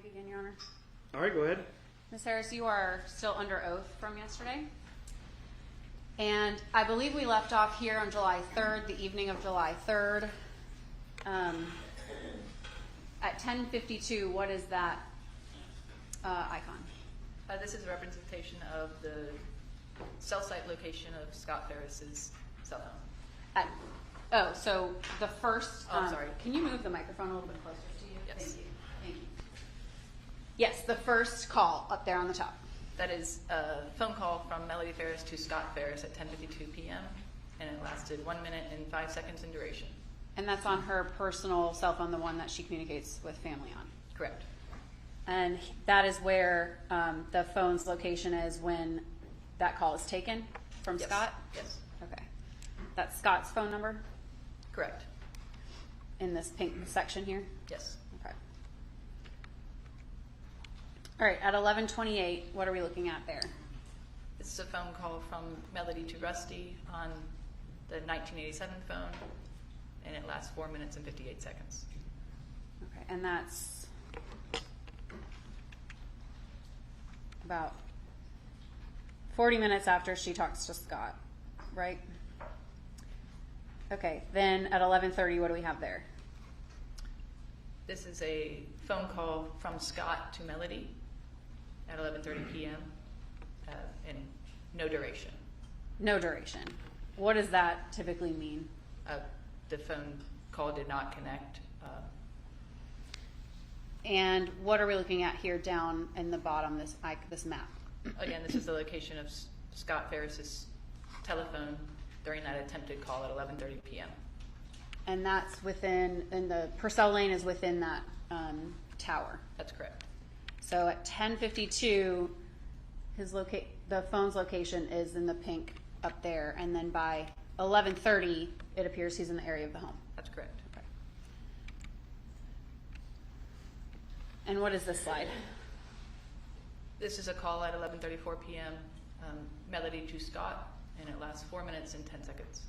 mic again, Your Honor? All right, go ahead. Ms. Harris, you are still under oath from yesterday. And I believe we left off here on July 3rd, the evening of July 3rd. At 10:52, what is that icon? This is a representation of the cell site location of Scott Ferris's cell phone. So the first... I'm sorry. Can you move the microphone a little bit closer to you? Yes. Thank you. Thank you. Yes, the first call up there on the top. That is a phone call from Melody Farris to Scott Ferris at 10:52 p.m. and it lasted 1 minute and 5 seconds in duration. And that's on her personal cell phone, the one that she communicates with family on. Correct. And that is where the phone's location is when that call is taken from Yes. Scott? Yes. Okay. That's Scott's phone number Correct. in this pink section here? Yes. Okay. All right, at 11:28, what are we looking at there? This is a phone call from Melody to Rusty on the 1987 phone, and it lasts 4 minutes and 58 seconds. Okay, and that's about 40 minutes after she talks to Scott, right? Okay, then at 11:30, what do we have there? This is a phone call from Scott to Melody at 11:30 p.m. And no duration. No duration. What does that typically mean? The phone call did not connect. And what are we looking at here down in the bottom, this map? Again, this is the location of Scott Ferris's telephone during that attempted call at 11:30 p.m. And that's within, and the Purcell Lane is within that tower. That's correct. So at 10:52, the phone's location is in the pink up there, and then by 11:30, it appears he's in the area of the home. That's correct. Okay. And what is this slide? This is a call at 11:34 p.m. Melody to Scott, and it lasts 4 minutes and 10 seconds.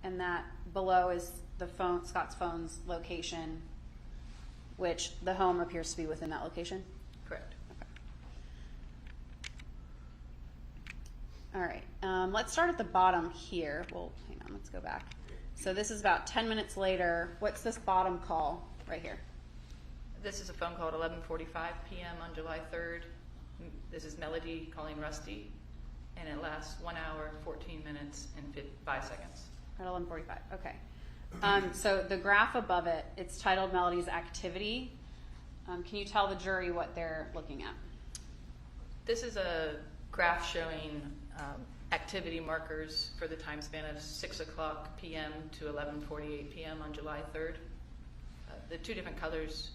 And that below is the phone, Scott's phone's location, which the home appears to be within that location? Correct. All right, let's start at the bottom here. Well, hang on, let's go back. So this is about 10 minutes later. What's this bottom call right here? This is a phone call at 11:45 p.m. on July 3rd. This is Melody calling Rusty, and it lasts 1 hour, 14 minutes, and 5 seconds. At 11:45, okay. So the graph above it, it's titled Melody's Activity. Can you tell the jury what they're looking at? This is a graph showing activity markers for the time span of 6 o'clock p.m. to 11:48 p.m. on July 3rd. The two different colors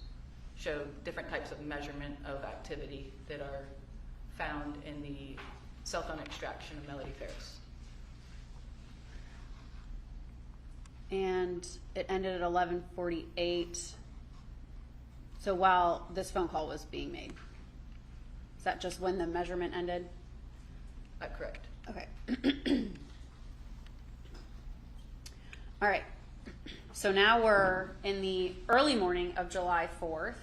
show different types of measurement of activity that are found in the cell phone extraction of Melody Farris. And it ended at 11:48. So while this phone call was being made. Is that just when the measurement ended? Correct. Okay. All right. So now we're in the early morning of July 4th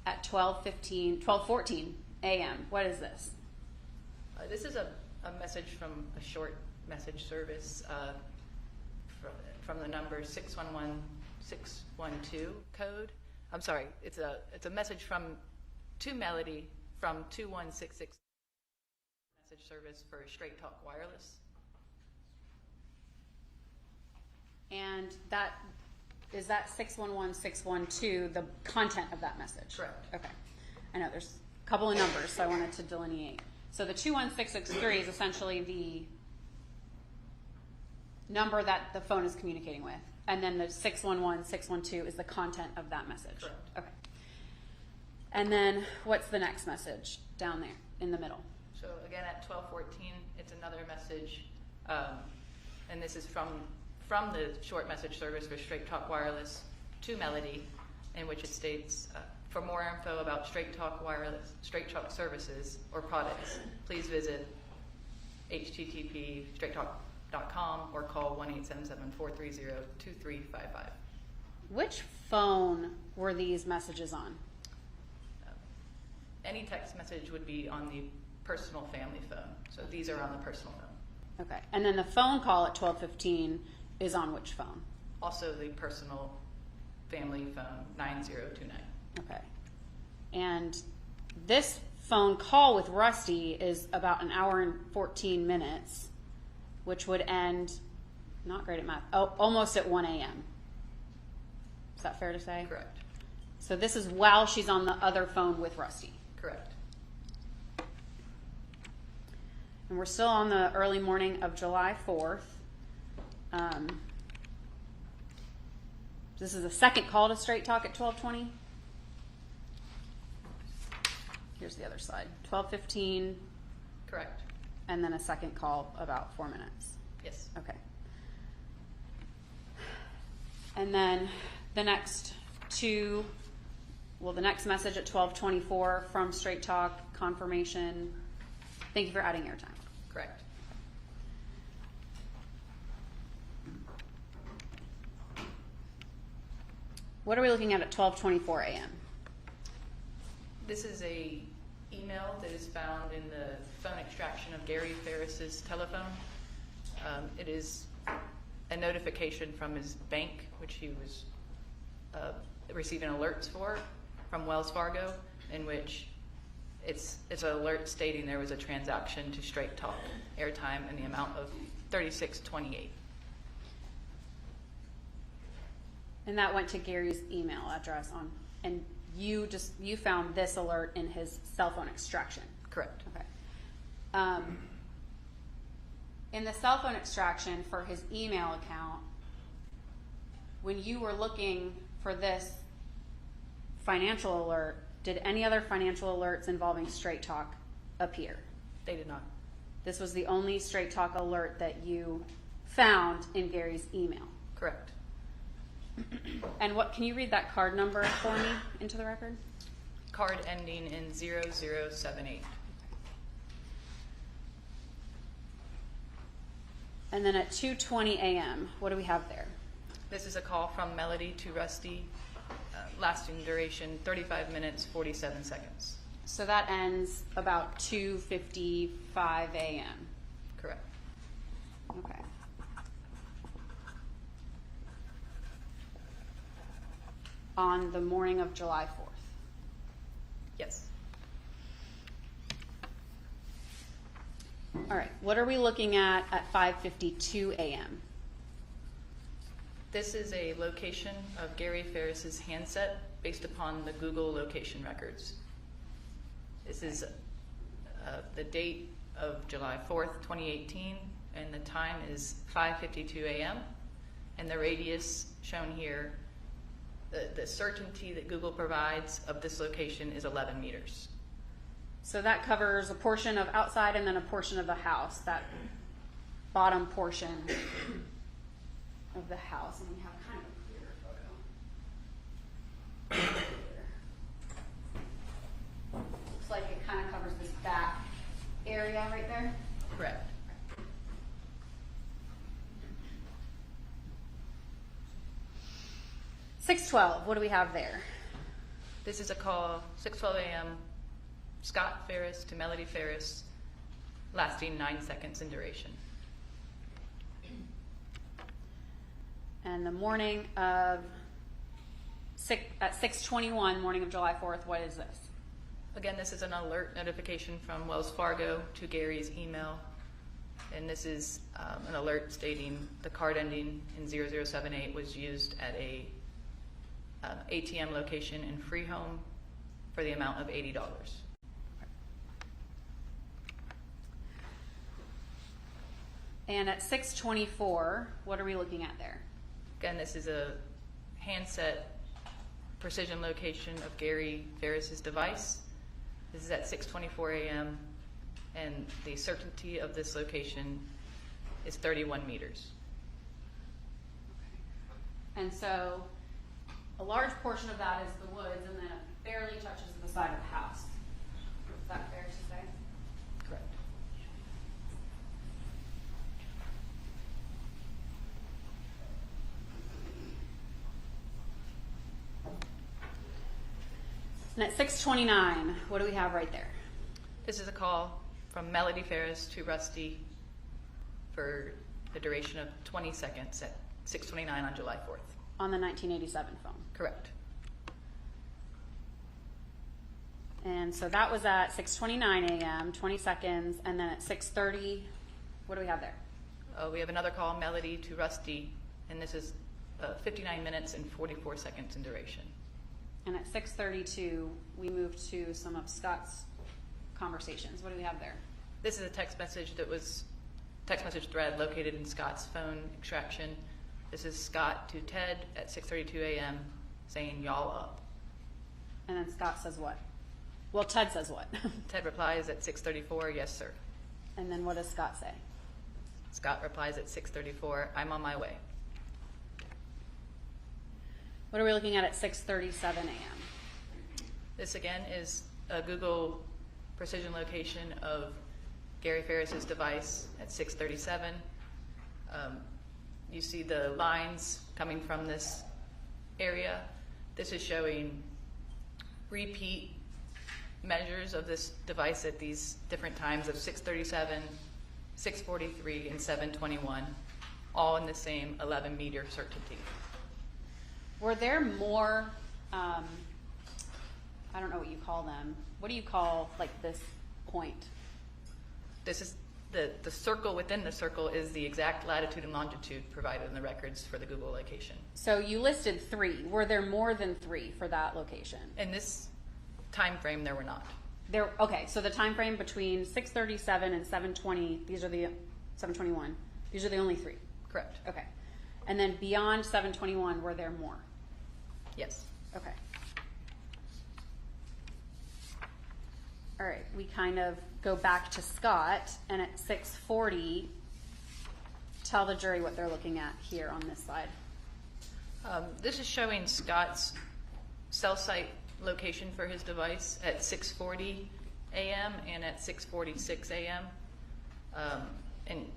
at 12:14 a.m. What is this? This is a message from a short message service from the number 611612 code. I'm sorry, it's a message to Melody from 2166 message service for Straight Talk Wireless. And is that 611612 the content of that message? Correct. Okay. I know there's a couple of numbers, so I wanted to delineate. So the 21663 is essentially the number that the phone is communicating with. And then the 611612 is the content of that message. Correct. Okay. And then what's the next message down there in the middle? So again, at 12:14, it's another message, and this is from the short message service for Straight Talk Wireless to Melody, in which it states, for more info about Straight Talk Wireless, Straight Talk services or products, please visit http://straighttalk.com or call 1-877-430-2355. Which phone were these messages on? Any text message would be on the personal family phone. So these are on the personal phone. Okay. And then the phone call at 12:15 is on which phone? Also the personal family phone, 9029. Okay. And this phone call with Rusty is about an hour and 14 minutes, which would end, not great at math, almost at 1 a.m. Is that fair to say? Correct. So this is while she's on the other phone with Rusty. Correct. And we're still on the early morning of July 4th. This is the second call to Straight Talk at 12:20. Here's the other side. 12:15, Correct. and then a second call about 4 minutes. Yes. Okay. And then the next two, well, the next message at 12:24 from Straight Talk, confirmation. Thank you for adding airtime. Correct. What are we looking at 12:24 a.m.? This is a email that is found in the phone extraction of Gary Ferris's telephone. It is a notification from his bank, which he was receiving alerts for from Wells Fargo, in which it's an alert stating there was a transaction to Straight Talk airtime in the amount of $36.28. And that went to Gary's email address on, and you found this alert in his cell phone extraction. Correct. Okay. In the cell phone extraction for his email account, when you were looking for this financial alert, did any other financial alerts involving Straight Talk appear? They did not. This was the only Straight Talk alert that you found in Gary's email. Correct. And what, can you read that card number for me into the record? Card ending in 0078. And then at 2:20 a.m., what do we have there? This is a call from Melody to Rusty, lasting duration 35 minutes, 47 seconds. So that ends about 2:55 a.m. Correct. Okay. On the morning of July 4th. Yes. All right. What are we looking at 5:52 a.m.? This is a location of Gary Ferris's handset based upon the Google location records. This is the date of July 4th, 2018, and the time is 5:52 a.m. And the radius shown here, the certainty that Google provides of this location is 11 meters. So that covers a portion of outside and then a portion of the house, that bottom portion of the house. And we have kind of a clearer photo. Looks like it kind of covers this back area right there. Correct. $6:12, what do we have there? This is a call, 6:12 a.m., Scott Ferris to Melody Farris, lasting 9 seconds in duration. And the morning of at 6:21, morning of July 4th, what is this? Again, this is an alert notification from Wells Fargo to Gary's email. And this is an alert stating the card ending in 0078 was used at a ATM location in Freehome for the amount of $80. And at 6:24, what are we looking at there? Again, this is a handset precision location of Gary Ferris's device. This is at 6:24 a.m. and the certainty of this location is 31 meters. And so a large portion of that is the woods, and then it barely touches the side of the house. Is that fair to say? Correct. And at 6:29, what do we have right there? This is a call from Melody Farris to Rusty for the duration of 20 seconds at 6:29 on July 4th. On the 1987 phone. Correct. And so that was at 6:29 a.m., 20 seconds, and then at 6:30, what do we have there? We have another call, Melody to Rusty, and this is 59 minutes and 44 seconds in duration. And at 6:32, we moved to some of Scott's conversations. What do we have there? This is a text message thread located in Scott's phone extraction. This is Scott to Ted at 6:32 a.m. saying, "Y'all up." And then Scott says what? Well, Ted says what? Ted replies at 6:34, "Yes, sir." And then what does Scott say? Scott replies at 6:34, "I'm on my way." What are we looking at 6:37 a.m.? This again is a Google precision location of Gary Ferris's device at 6:37. You see the lines coming from this area. This is showing repeat measures of this device at these different times of 6:37, 6:43, and 7:21, all in the same 11-meter certainty. Were there more, I don't know what you call them. What do you call like this point? This is the circle within the circle is the exact latitude and longitude provided in the records for the Google location. So you listed 3. Were there more than 3 for that location? In this time frame, there were not. Okay, so the time frame between 6:37 and 7:20, these are the 7:21. These are the only 3. Correct. Okay. And then beyond 7:21, were there more? Yes. Okay. All right, we kind of go back to Scott, and at 6:40, tell the jury what they're looking at here on this slide. This is showing Scott's cell site location for his device at 6:40 a.m. and at 6:46 a.m. And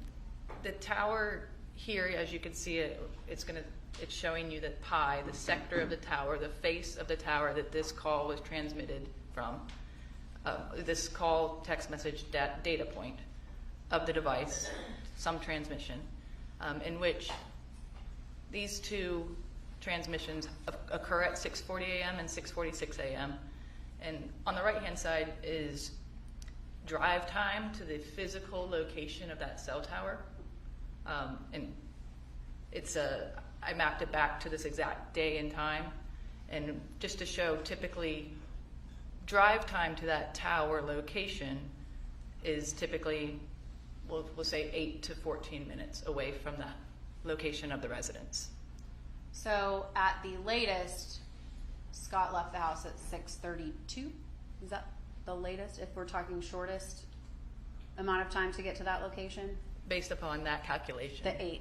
the tower here, as you can see, it's showing you that pi, the sector of the tower, the face of the tower that this call was transmitted from. This call text message data point of the device, some transmission, in which these two transmissions occur at 6:40 a.m. and 6:46 a.m. And on the right-hand side is drive time to the physical location of that cell tower. And I mapped it back to this exact day and time. And just to show, typically, drive time to that tower location is typically, we'll say 8 to 14 minutes away from that location of the residence. So at the latest, Scott left the house at 6:32. Is that the latest, if we're talking shortest amount of time to get to that location? Based upon that calculation. The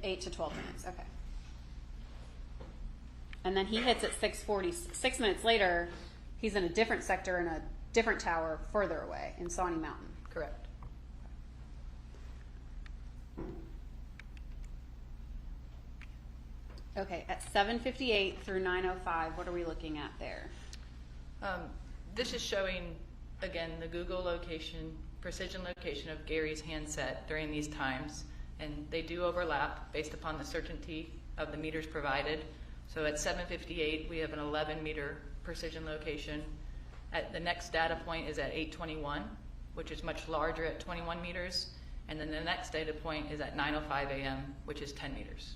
8 to 12 minutes, okay. And then he hits at 6:40. 6 minutes later, he's in a different sector in a different tower further away in Sawney Mountain. Correct. Okay, at 7:58 through 9:05, what are we looking at there? This is showing, again, the Google location, precision location of Gary's handset during these times, and they do overlap based upon the certainty of the meters provided. So at 7:58, we have an 11-meter precision location. The next data point is at 8:21, which is much larger at 21 meters, and then the next data point is at 9:05 a.m., which is 10 meters.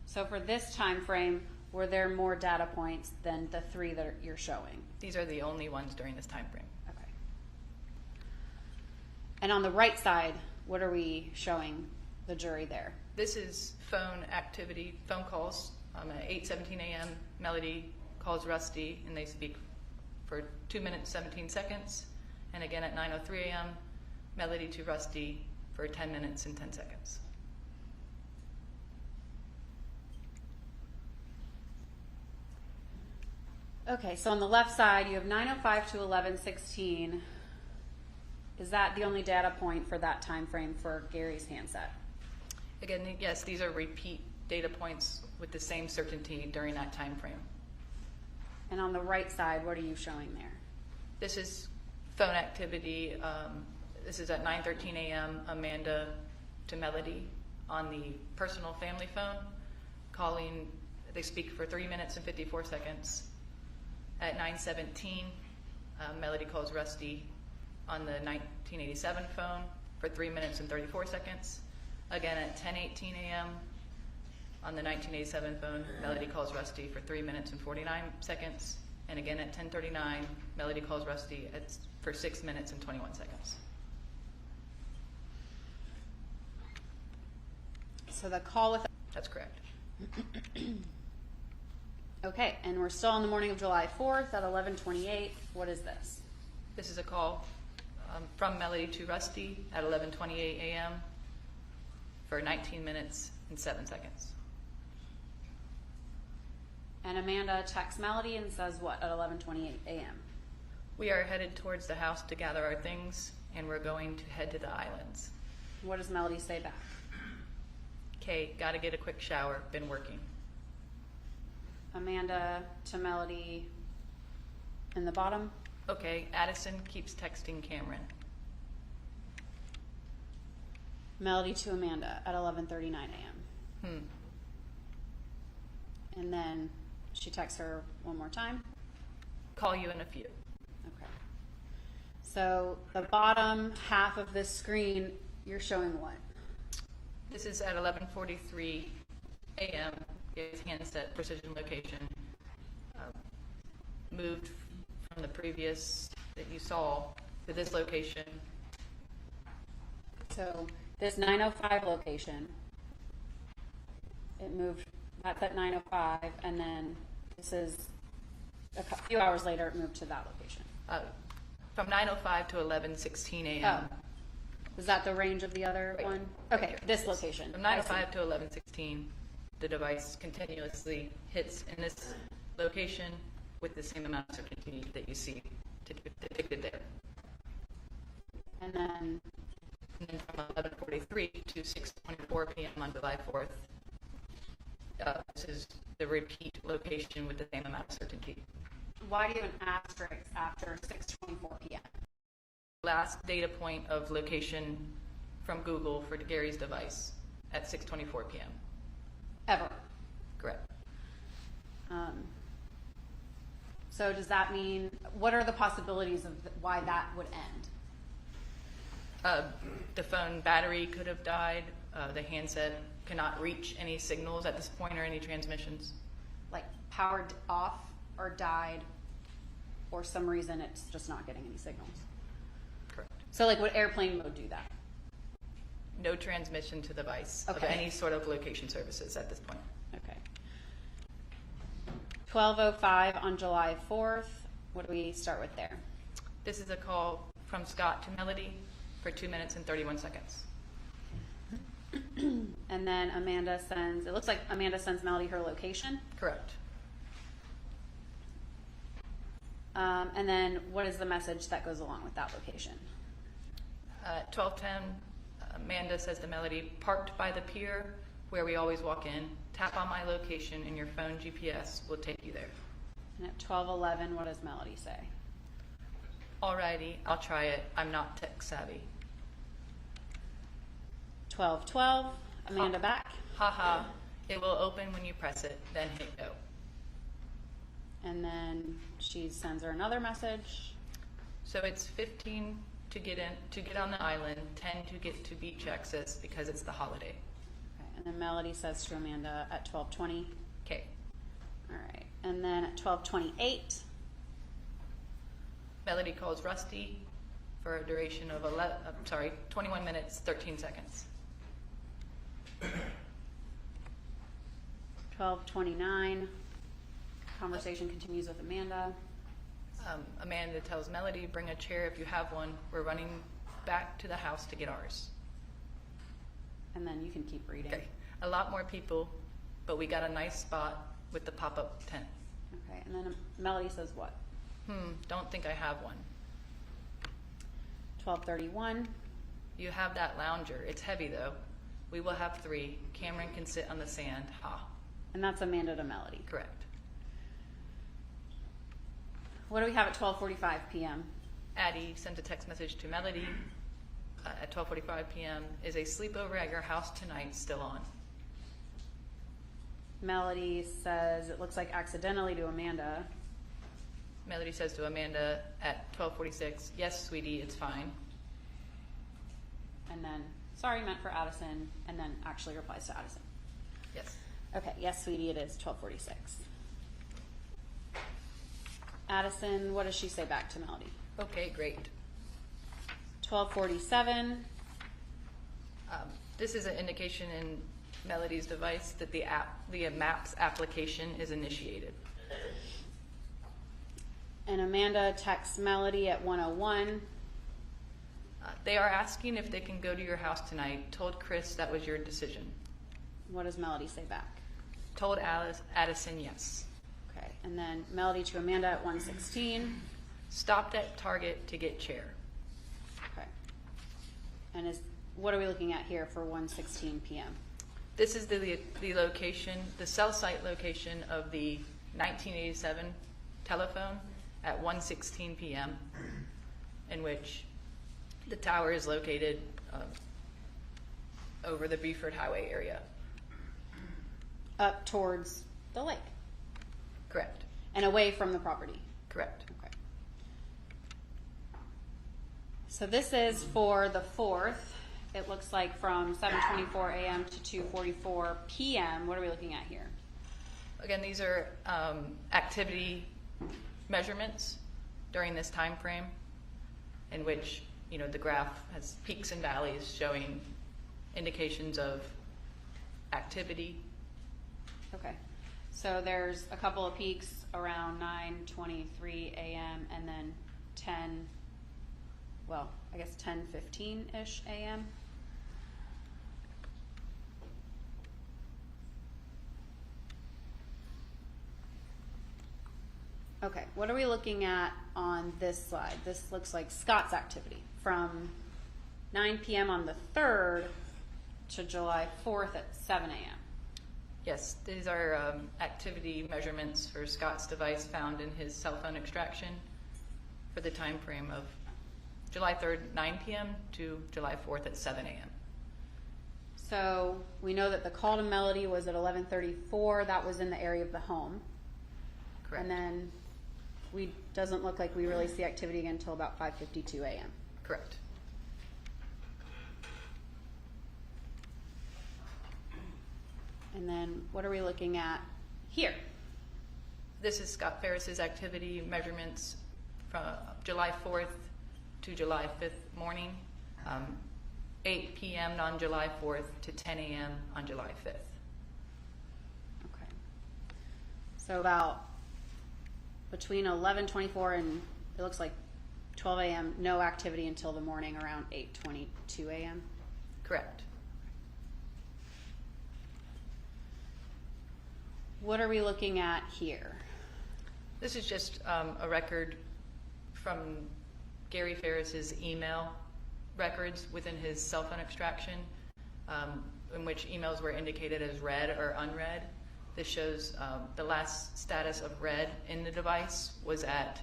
So for this time frame, were there more data points than the 3 that you're showing? These are the only ones during this time frame. Okay. And on the right side, what are we showing the jury there? This is phone activity, phone calls. At 8:17 a.m., Melody calls Rusty, and they speak for 2 minutes, 17 seconds. And again at 9:03 a.m., Melody to Rusty for 10 minutes and 10 seconds. Okay, so on the left side, you have 9:05 to 11:16. Is that the only data point for that time frame for Gary's handset? Again, yes, these are repeat data points with the same certainty during that time frame. And on the right side, what are you showing there? This is phone activity. This is at 9:13 a.m. Amanda to Melody on the personal family phone, calling. They speak for 3 minutes and 54 seconds. At 9:17, Melody calls Rusty on the 1987 phone for 3 minutes and 34 seconds. Again, at 10:18 a.m. on the 1987 phone, Melody calls Rusty for 3 minutes and 49 seconds. And again at 10:39, Melody calls Rusty for 6 minutes and 21 seconds. So the call with... That's correct. Okay, and we're still on the morning of July 4th at 11:28. What is this? This is a call from Melody to Rusty at 11:28 a.m. for 19 minutes and 7 seconds. And Amanda texts Melody and says what at 11:28 a.m.? We are headed towards the house to gather our things, and we're going to head to the islands. What does Melody say back? Okay, gotta get a quick shower, been working. Amanda to Melody in the bottom. Okay, Addison keeps texting Cameron. Melody to Amanda at 11:39 a.m. And then she texts her one more time. Call you in a few. Okay. So the bottom half of this screen, you're showing what? This is at 11:43 a.m. It's handset precision location. Moved from the previous that you saw to this location. So this 905 location, it moved, that's at 905, and then this is a few hours later it moved to that location. From 9:05 to 11:16 a.m. Oh. Was that the range of the other Right. one? Right Okay, here. this location. From 9:05 to 11:16, the device continuously hits in this location with the same amount of certainty that you see depicted there. And then, From 11:43 to 6:24 p.m. on July 4th, this is the repeat location with the same amount of certainty. why do you have an asterisk after 6:24 p.m.? Last data point of location from Google for Gary's device at 6:24 p.m. Ever. Correct. So does that mean, what are the possibilities of why that would end? The phone battery could have died. The handset cannot reach any signals at this point or any transmissions. Like powered off or died, or some reason it's just not getting any signals? Correct. So like would airplane mode do that? No transmission to the device of Okay. any sort of location services at this point. Okay. 12:05 on July 4th. What do we start with there? This is a call from Scott to Melody for 2 minutes and 31 seconds. And then Amanda sends, it looks like Amanda sends Melody her location. Correct. And then what is the message that goes along with that location? At 12:10, Amanda says to Melody, parked by the pier where we always walk in, tap on my location and your phone GPS will take you there. And at 12:11, what does Melody say? Alrighty, I'll try it. I'm not tech savvy. 12:12, Amanda back. Haha, it will open when you press it, then hit go. And then she sends her another message. So it's 15 to get on the island, 10 to get to beach access because it's the holiday. Okay, and then Melody says to Amanda at 12:20. Okay. All right. And then at 12:28, Melody calls Rusty for a duration of 21 minutes, 13 seconds. 12:29, conversation continues with Amanda. Amanda tells Melody, bring a chair if you have one. We're running back to the house to get ours. And then you can keep reading. Okay. A lot more people, but we got a nice spot with the pop-up tent. Okay, and then Melody says what? Don't think I have one. 12:31. You have that lounger. It's heavy though. We will have 3. Cameron can sit on the sand. Ha. And that's Amanda to Melody. Correct. What do we have at 12:45 p.m.? Addie sent a text message to Melody at 12:45 p.m. Is a sleepover at your house tonight still on? Melody says it looks like accidentally to Amanda. Melody says to Amanda at 12:46, yes, sweetie, it's fine. And then, sorry, meant for Addison, and then actually replies to Addison. Yes. Okay, yes, sweetie, it is 12:46. Addison, what does she say back to Melody? Okay, great. 12:47. This is an indication in Melody's device that the Maps application is initiated. And Amanda texts Melody at 1:01. They are asking if they can go to your house tonight. Told Chris that was your decision. What does Melody say back? Told Addison yes. Okay, and then Melody to Amanda at 1:16. Stopped at Target to get chair. Okay. And what are we looking at here for 1:16 p.m.? This is the location, the cell site location of the 1987 telephone at 1:16 p.m. in which the tower is located over the Beaufort Highway area. Up towards the lake. Correct. And away from the property. Correct. Okay. So this is for the 4th. It looks like from 7:24 a.m. to 2:44 p.m. What are we looking at here? Again, these are activity measurements during this time frame in which, you know, the graph has peaks and valleys showing indications of activity. Okay. So there's a couple of peaks around 9:23 a.m. and then 10:15-ish a.m. Okay, what are we looking at on this slide? This looks like Scott's activity from 9 p.m. on the 3rd to July 4th at 7 a.m. Yes, these are activity measurements for Scott's device found in his cell phone extraction for the time frame of July 3rd, 9 p.m. to July 4th at 7 a.m. So we know that the call to Melody was at 11:34. That was in the area of the home. Correct. And then doesn't look like we really see activity again until about 5:52 a.m. Correct. And then what are we looking at here? This is Scott Ferris's activity measurements from July 4th to July 5th morning, 8 p.m. on July 4th to 10 a.m. on July 5th. Okay. So about between 11:24 and it looks like 12 a.m. no activity until the morning around 8:22 a.m. Correct. What are we looking at here? This is just a record from Gary Ferris's email records within his cell phone extraction, in which emails were indicated as read or unread. This shows the last status of read in the device was at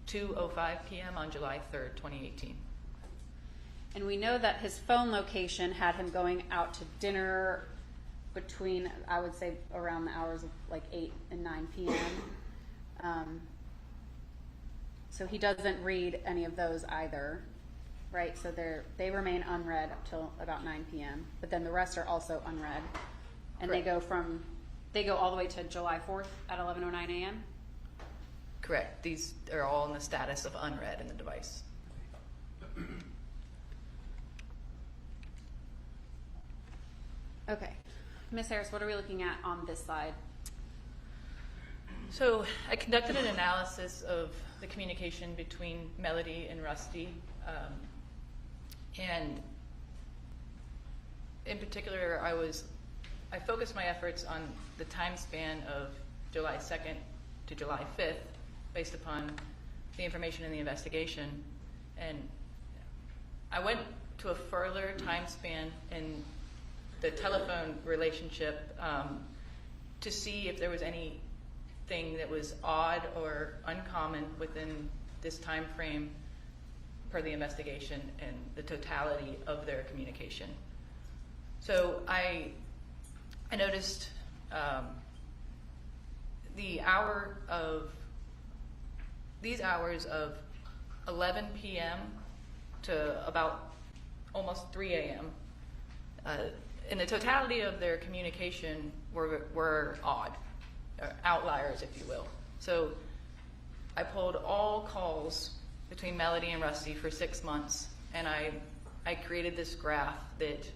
2:05 p.m. on July 3rd, 2018. And we know that his phone location had him going out to dinner between, I would say, around the hours of like 8 and 9 p.m. So he doesn't read any of those either, right? So they remain unread up till about 9 p.m. But then the rest are also unread, and Correct. they go all the way to July 4th at 11:09 a.m. Correct. These are all in the status of unread in the device. Okay, Ms. Harris, what are we looking at on this slide? So I conducted an analysis of the communication between Melody and Rusty, and in particular, I focused my efforts on the time span of July 2nd to July 5th, based upon the information in the investigation, and I went to a further time span in the telephone relationship to see if there was anything anything that was odd or uncommon within this time frame per the investigation and the totality of their communication. So I noticed these hours of 11 p.m. to about almost 3 a.m. In the totality of their communication were odd, or outliers, if you will. So I pulled all calls between Melody and Rusty for 6 months, and I created this graph that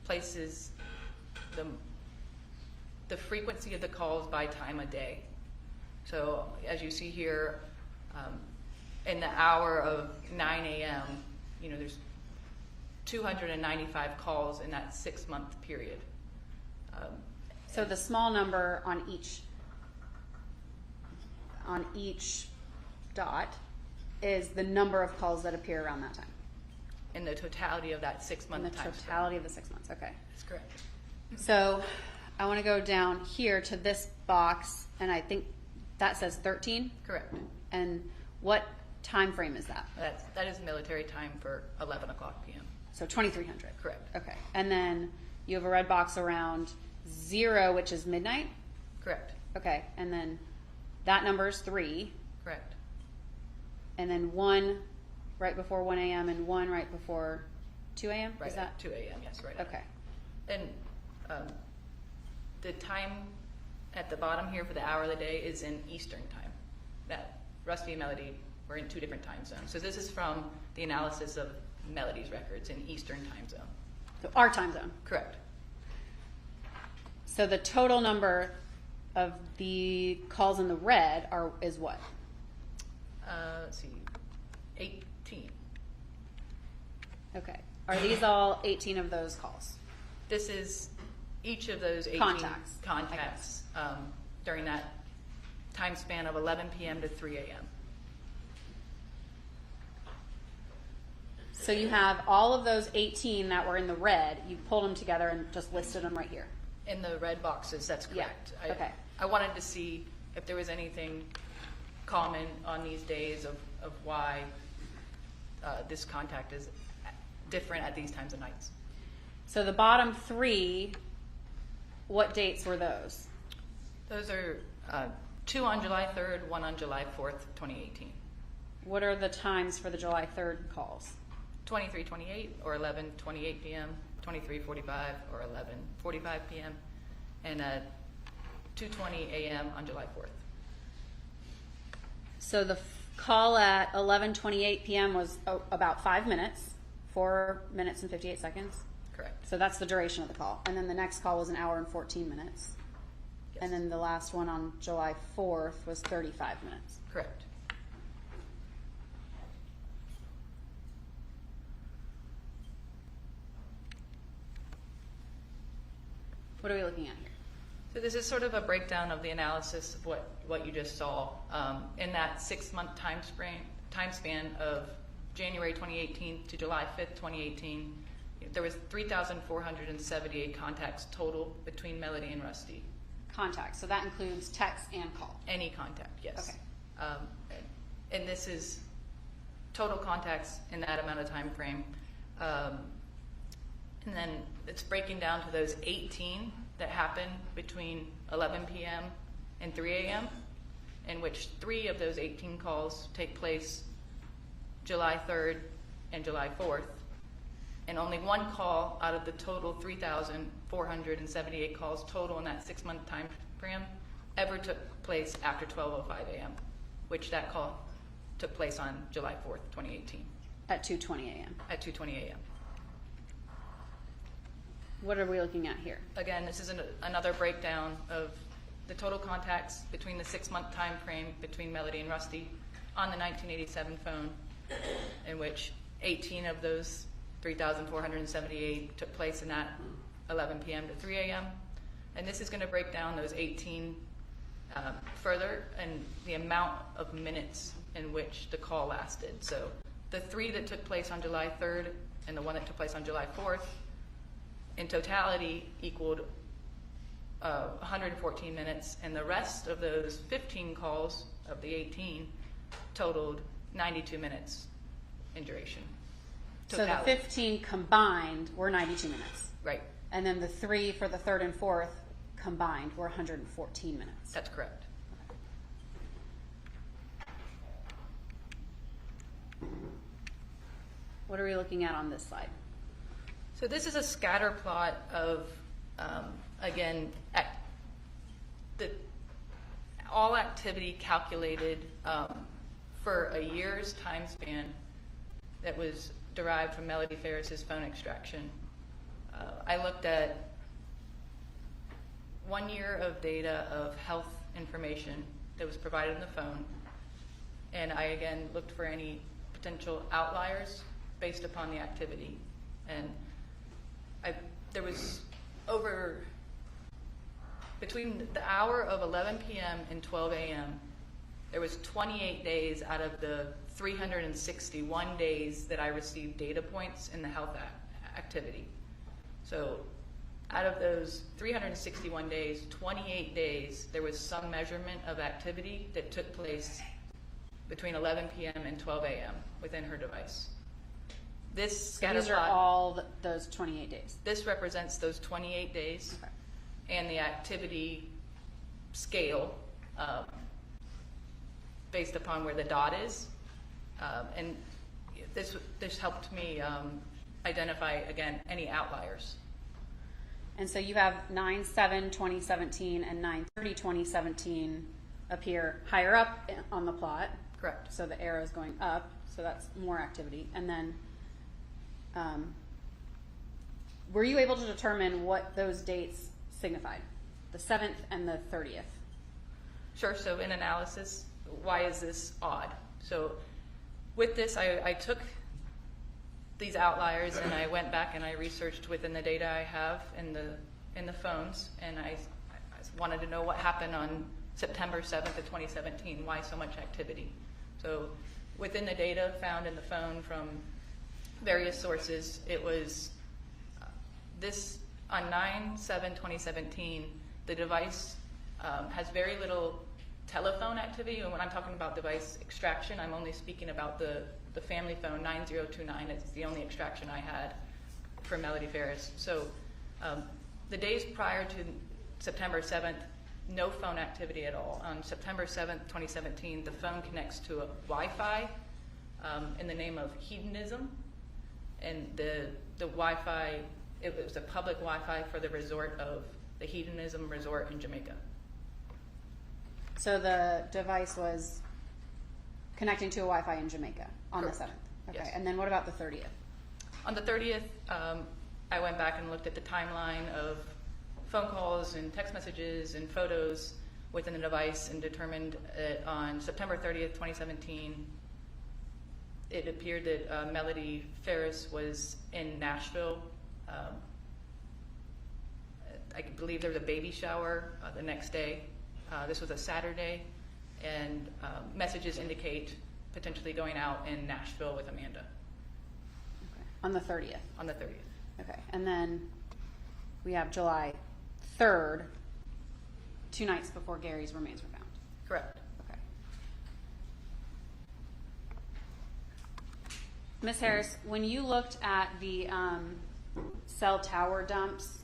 places the frequency of the calls by time of day. So as you see here, in the hour of 9 a.m., there's 295 calls in that 6-month period. So the small number on each dot is the number of calls that appear around that time. In the totality of that 6-month time. In the totality of the 6 months, okay. That's correct. So I want to go down here to this box, and I think that says 13. Correct. And what time frame is that? That is military time for 11 o'clock p.m. So 2300. Correct. Okay. And then you have a red box around 0, which is midnight? Correct. Okay. And then that number is 3. Correct. And then 1 right before 1 a.m. and 1 right before 2 a.m.? Right Is at that 2 a.m., yes, right. Okay. And the time at the bottom here for the hour of the day is in Eastern time. That Rusty and Melody were in 2 different time zones. So this is from the analysis of Melody's records in Eastern time zone. So our time zone. Correct. So the total number of the calls in the red is what? Let's see, 18. Okay. Are these all 18 of those calls? This is each of those 18 contacts during that time span of 11 p.m. to 3 a.m. So you have all of those 18 that were in the red, you pulled them together and just listed them right here. In the red boxes, that's correct. Yeah. Okay. I wanted to see if there was anything common on these days of why this contact is different at these times of nights. So the bottom 3, what dates were those? Those are 2 on July 3rd, 1 on July 4th, 2018. What are the times for the July 3rd calls? 23:28 or 11:28 p.m., 23:45 or 11:45 p.m., and 2:20 a.m. on July 4th. So the call at 11:28 p.m. was about 5 minutes, 4 minutes and 58 seconds. Correct. So that's the duration of the call. And then the next call was 1 hour and 14 minutes. Yes. And then the last one on July 4th was 35 minutes. Correct. What are we looking at here? So this is sort of a breakdown of the analysis of what you just saw. In that 6-month time span of January 2018 to July 5th, 2018, there was 3,478 contacts total between Melody and Rusty. Contacts. So that includes text and call. Any contact, yes. Okay. And this is total contacts in that amount of time frame. And then it's breaking down to those 18 that happen between 11 p.m. and 3 a.m., in which 3 of those 18 calls take place July 3rd and July 4th, and only 1 call out of the total 3,478 calls total in that 6-month time frame ever took place after 12:05 a.m., which that call took place on July 4th, 2018. At 2:20 a.m. At 2:20 a.m. What are we looking at here? Again, this is another breakdown of the total contacts between the 6-month time frame between Melody and Rusty on the 1987 phone, in which 18 of those 3,478 took place in that 11 p.m. to 3 a.m. And this is going to break down those 18 further and the amount of minutes in which the call lasted. So the 3 that took place on July 3rd and the 1 that took place on July 4th in totality equaled 114 minutes, and the rest of those 15 calls of the 18 totaled 92 minutes in duration. So the Totality. 15 combined were 92 minutes. Right, And then the 3 for the third and fourth combined were 114 minutes. that's correct. What are we looking at on this slide? So this is a scatter plot of, again, all activity calculated for a year's time span that was derived from Melody Farris's phone extraction. I looked at 1 year of data of health information that was provided in the phone, and I again looked for any potential outliers based upon the activity. And there was over, between the hour of 11 p.m. and 12 a.m., there was 28 days out of the 361 days that I received data points in the health activity. So out of those 361 days, 28 days, there was some measurement of activity that took place between 11 p.m. and 12 a.m. within her device. This So scatter these are plot, all those 28 days. this represents those 28 days Okay. and the activity scale based upon where the dot is. And this helped me identify, again, any outliers. And so you have 9/7/2017 and 9/30/2017 appear higher up on the plot. Correct. So the arrow is going up, so that's more activity. And then were you able to determine what those dates signified? The 7th and the 30th? Sure, so in analysis, why is this odd? So with this, I took these outliers and I went back and I researched within the data I have in the phones, and I wanted to know what happened on September 7th of 2017, why so much activity. So within the data found in the phone from various sources, it was this on 9/7/2017, the device has very little telephone activity, and when I'm talking about device extraction, I'm only speaking about the family phone 9029. It's the only extraction I had for Melody Farris. So the days prior to September 7th, no phone activity at all. On September 7th, 2017, the phone connects to a Wi-Fi in the name of hedonism, and the Wi-Fi, it was a public Wi-Fi for the resort of the Hedonism Resort in Jamaica. So the device was connecting to a Wi-Fi in Jamaica on Correct. the 7th. Okay, Yes. and then what about the 30th? On the 30th, I went back and looked at the timeline of phone calls and text messages and photos within the device and determined on September 30th, 2017, it appeared that Melody Farris was in Nashville. I believe there was a baby shower the next day. This was a Saturday, and messages indicate potentially going out in Nashville with Amanda Okay. On the 30th. on the 30th. Okay, and then we have July 3rd, 2 nights before Gary's remains were found. Correct. Okay. Ms. Harris, when you looked at the cell tower dumps,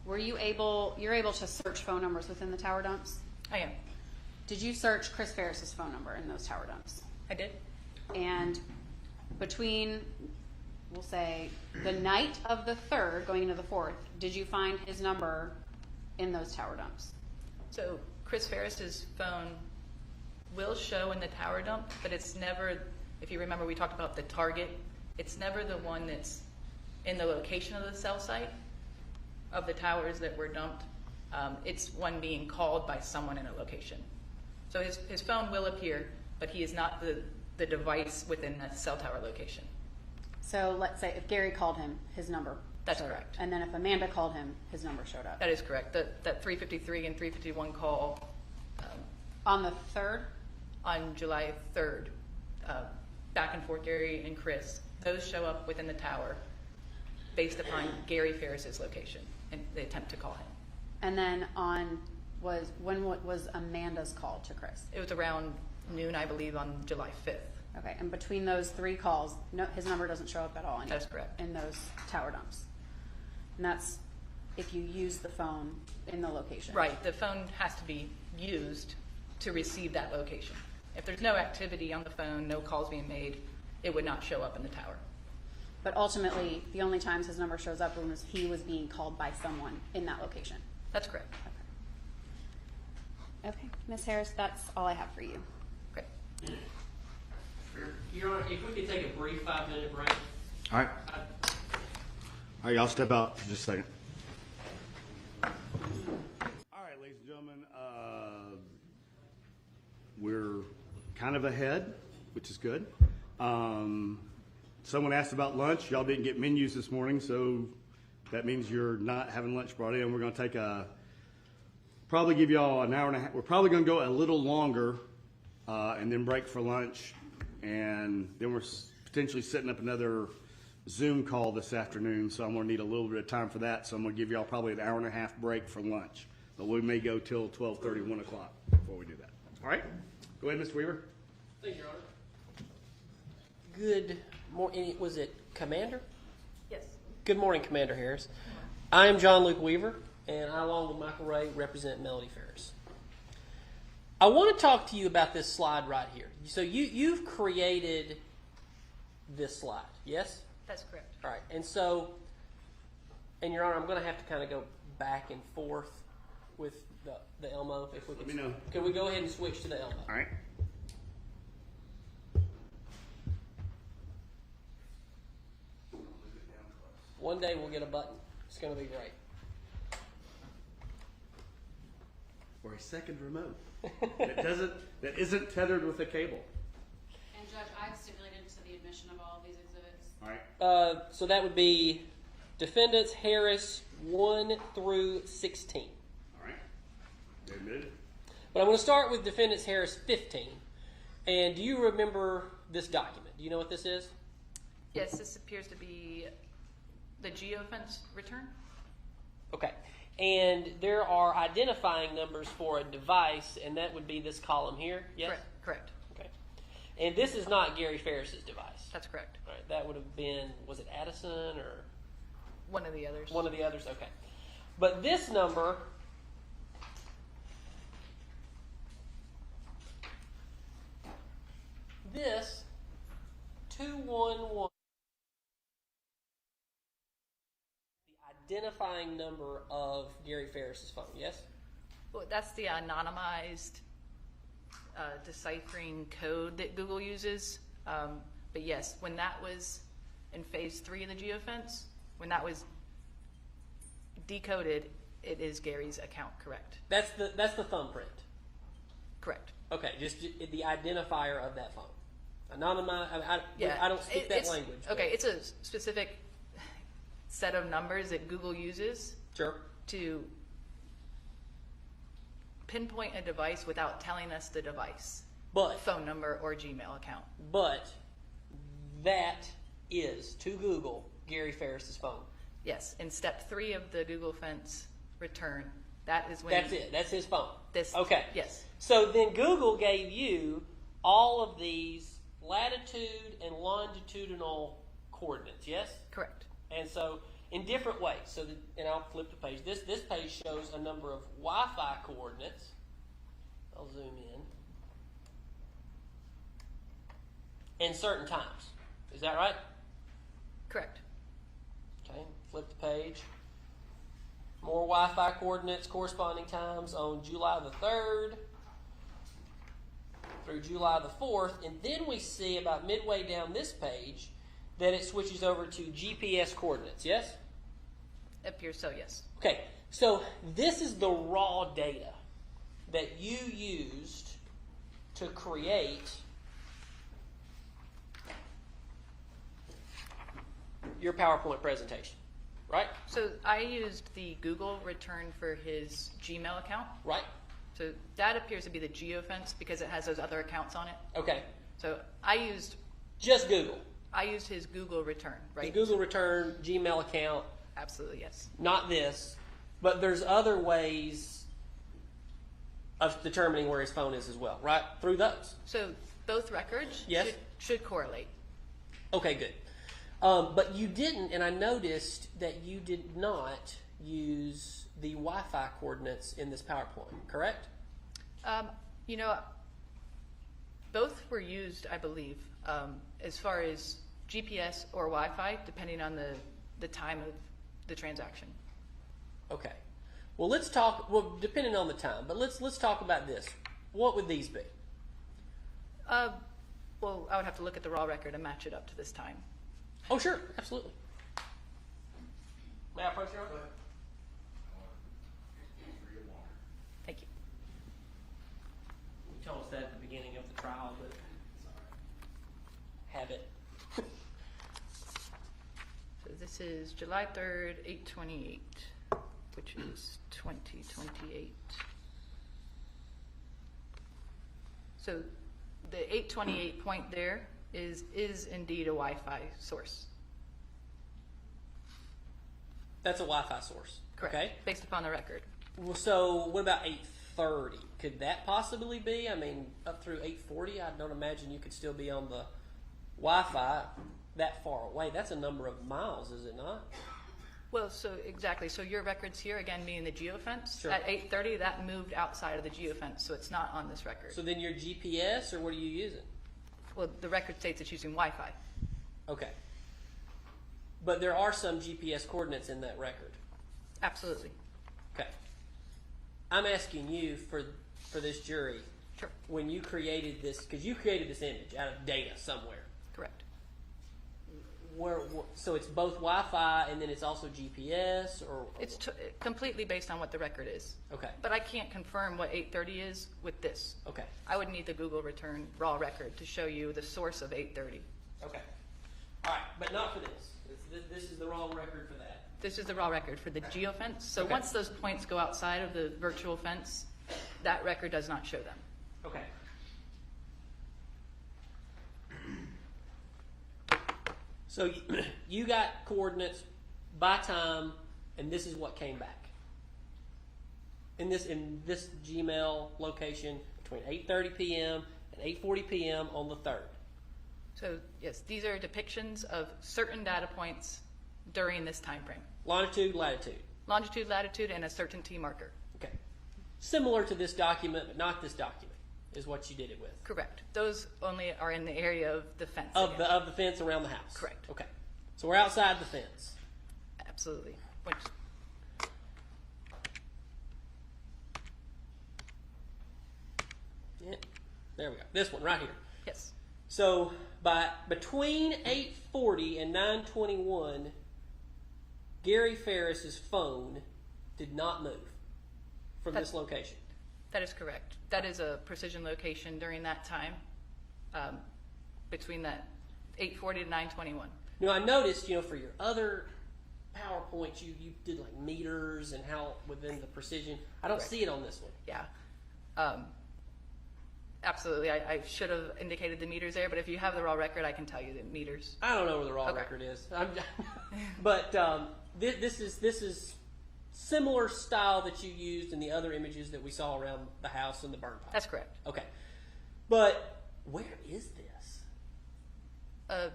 you're able to search phone numbers within the tower dumps? I am. Did you search Chris Ferris's phone number in those tower dumps? I did. And between, we'll say, the night of the 3rd going into the 4th, did you find his number in those tower dumps? So Chris Ferris's phone will show in the tower dump, but it's never, if you remember we talked about the target, it's never the one that's in the location of the cell site of the towers that were dumped. It's one being called by someone in a location. So his phone will appear, but he is not the device within the cell tower location. So let's say if Gary called him, his number That's showed correct. up. And then if Amanda called him, his number showed up. That is correct. That 353 and 351 call On the 3rd? on July 3rd, back and forth Gary and Chris, those show up within the tower based upon Gary Ferris's location and the attempt to call him. And then when was Amanda's call to Chris? It was around noon, I believe, on July 5th. Okay, and between those 3 calls, no, his number doesn't show up at all That's correct. in those tower dumps. And that's if you use the phone in the location. Right, the phone has to be used to receive that location. If there's no activity on the phone, no calls being made, it would not show up in the tower. But ultimately, the only times his number shows up was he was being called by someone in that location. That's correct. Okay, Ms. Harris, that's all I have for you. Great. Your Honor, if we could take a brief 5-minute break. All right. All right, y'all step out for just a second. All right, ladies and gentlemen, we're kind of ahead, which is good. Someone asked about lunch. Y'all didn't get menus this morning, so that means you're not having lunch brought in. We're going to take probably give y'all an hour and a half. We're probably going to go a little longer and then break for lunch. And then we're potentially setting up another Zoom call this afternoon, so I'm going to need a little bit of time for that. So I'm going to give y'all probably an hour and a half break for lunch. But we may go till 12:30, 1 o'clock before we do that. All right? Go ahead, Mr. Weaver. Thank you, Your Honor. Good morning. Was it Commander? Yes. Good morning, Commander Harris. I am John Luke Weaver, and I, along with Michael Ray, represent Melody Farris. I want to talk to you about this slide right here. So you've created this slide, yes? That's correct. All right. And so, and Your Honor, I'm going to have to kind of go back and forth with the Elmo. If we Let me know. Can we go ahead and switch to the Elmo? All right. One day we'll get a button. It's going to be great. Or a second remote that isn't tethered with a cable. And Judge, I've stipulated to the admission of all of these exhibits. All right. So that would be defendants Harris 1 through 16. All right. They admitted. But I'm going to start with defendants Harris 15. And do you remember this document? Do you know what this is? Yes, this appears to be the geofence return. Okay. And there are identifying numbers for a device, and that would be this column here. Yes? Correct. Okay. And this is not Gary Ferris's device. That's correct. All right. That would have been, was it Addison or? One of the others. One of the others, okay. But this number this 211 the identifying number of Gary Ferris's phone, yes? Well, that's the anonymized deciphering code that Google uses. But yes, when that was in phase 3 of the geofence, when that was decoded, it is Gary's account, correct? That's the thumbprint. Correct. Okay, just the identifier of that phone. Anonymized. I don't speak that language. Okay, it's a specific set of numbers that Google uses Sure. to pinpoint a device without telling us the device, But phone number or Gmail account. But that is to Google Gary Ferris's phone. Yes, in step 3 of the Google Fence return, that is when That's it. That's his phone. This, Okay. Yes. So then Google gave you all of these latitude and longitudinal coordinates, yes? Correct. And so in different ways. So and I'll flip the page. This page shows a number of Wi-Fi coordinates. I'll zoom in. And certain times. Is that right? Correct. Okay, flip the page. More Wi-Fi coordinates, corresponding times on July the 3rd through July the 4th. And then we see about midway down this page that it switches over to GPS coordinates, yes? Appears so, yes. Okay, so this is the raw data that you used to create your PowerPoint presentation, right? So I used the Google return for his Gmail account. Right? So that appears to be the geofence because it has those other accounts on it. Okay, So I used just Google. his Google return, right? His Google return, Gmail account, Absolutely, yes. not this. But there's other ways of determining where his phone is as well, right? Through those. So both records Yes. should correlate. Okay, good. But you didn't, and I noticed that you did not use the Wi-Fi coordinates in this PowerPoint, correct? You know, both were used, I believe, as far as GPS or Wi-Fi, depending on the time of the transaction. Okay. Well, let's talk. Well, depending on the time, but let's talk about this. What would these be? Well, I would have to look at the raw record and match it up to this time. Oh, sure, absolutely. May I approach you? Thank you. You told us that at the beginning of the trial, but habit. So this is July 3rd, 8/28, which is 2028. So the 8/28 point there is indeed a Wi-Fi source. That's a Wi-Fi source. Correct. Okay. Based upon the record. Well, so what about 8:30? Could that possibly be? I mean, up through 8:40, I don't imagine you could still be on the Wi-Fi that far away. That's a number of miles, is it not? Well, so exactly. So your records here, again, being the geofence, Sure. at 8:30, that moved outside of the geofence, so it's not on this record. So then your GPS, or what are you using? Well, the record states it's using Wi-Fi. Okay. But there are some GPS coordinates in that record. Absolutely. Okay. I'm asking you for this jury, Sure. when you created this, because you created this image out of data somewhere. Correct. So it's both Wi-Fi and then it's also GPS, or It's completely based on what the record is. okay, But I can't confirm what 8:30 is with this. okay, I would need the Google return raw record to show you the source of 8:30. okay. All right, but not for this. This is the wrong record for that. This is the raw record for the geofence. So Okay. once those points go outside of the virtual fence, that record does not show them. Okay. So you got coordinates by time, and this is what came back. In this Gmail location between 8:30 p.m. and 8:40 p.m. on the 3rd. So yes, these are depictions of certain data points during this time frame. Longitude, latitude. Longitude, latitude, and a certainty marker. Okay. Similar to this document, but not this document, is what you did it with. Correct. Those only are in the area of the fence. Of again. the fence around the house. Correct. Okay. So we're outside the fence. Absolutely. Which, Yeah. There we go. This one right here. yes. So between 8:40 and 9:21, Gary Ferris's phone did not move from this location. That is correct. That is a precision location during that time, between that 8:40 to 9:21. Now I noticed, for your other PowerPoints, you did like meters and how within the precision. I don't Correct. see it on this one. Yeah. Absolutely. I should have indicated the meters there, but if you have the raw record, I can tell you the meters. I don't know where the raw Okay. record is. But this is similar style that you used in the other images that we saw around the house and the burn pile. That's correct. Okay. But where is this?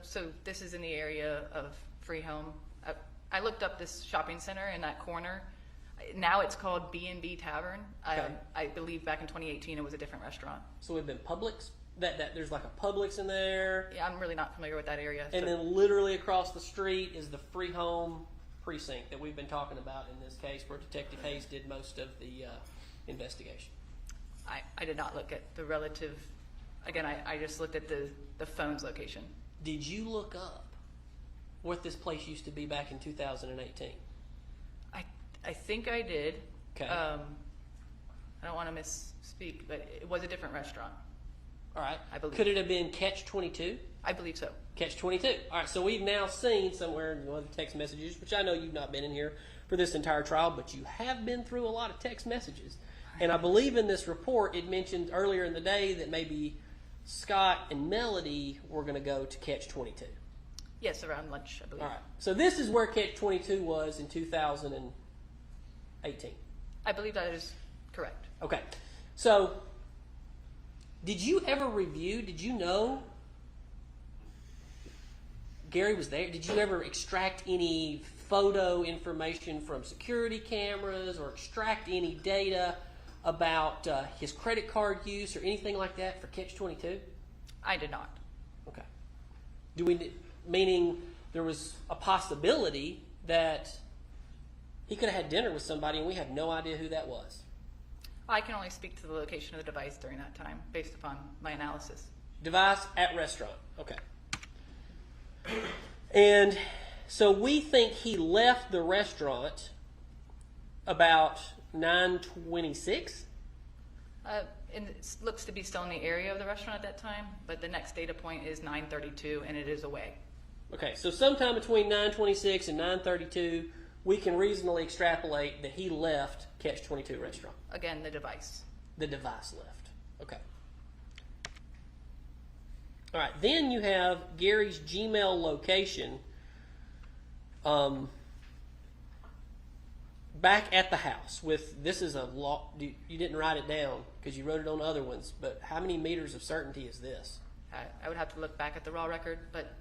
So this is in the area of Free Home. I looked up this shopping center in that corner. Now it's called B&B Tavern. Okay. I believe back in 2018 it was a different restaurant. So we've been Publix. That there's like a Publix in there, Yeah, I'm really not familiar with that area. and so- then literally across the street is the Free Home precinct that we've been talking about in this case, where Detective Hayes did most of the investigation. I did not look at the relative. Again, I just looked at the phone's location. Did you look up what this place used to be back in 2018? I think I did. Okay. I don't want to misspeak, but it was a different restaurant. All right. I believe. Could it have been Catch 22? I believe so. Catch 22. All right. So we've now seen somewhere in one of the text messages, which I know you've not been in here for this entire trial, but you have been through a lot of text messages. And I believe in this report it mentioned earlier in the day that maybe Scott and Melody were going to go to Catch 22. Yes, around lunch, I believe. All right. So this is where Catch 22 was in 2018. 18. I believe that is correct. Okay. So, did you ever review, did you know Gary was there? Did you ever extract any photo information from security cameras or extract any data about his credit card use or anything like that for Catch-22? I did not. Okay. Meaning there was a possibility that he could have had dinner with somebody and we have no idea who that was. I can only speak to the location of the device during that time based upon my analysis. Device at restaurant. Okay. And so we think he left the restaurant about 9:26. And it looks to be still in the area of the restaurant at that time, but the next data point is 9:32, and it is away. Okay, so sometime between 9:26 and 9:32, we can reasonably extrapolate that he left Catch-22 restaurant. Again, the device. The device left. Okay. All right, then you have Gary's Gmail location back at the house with, this is a law, you didn't write it down because you wrote it on other ones, but how many meters of certainty is this? I would have to look back at the raw record, but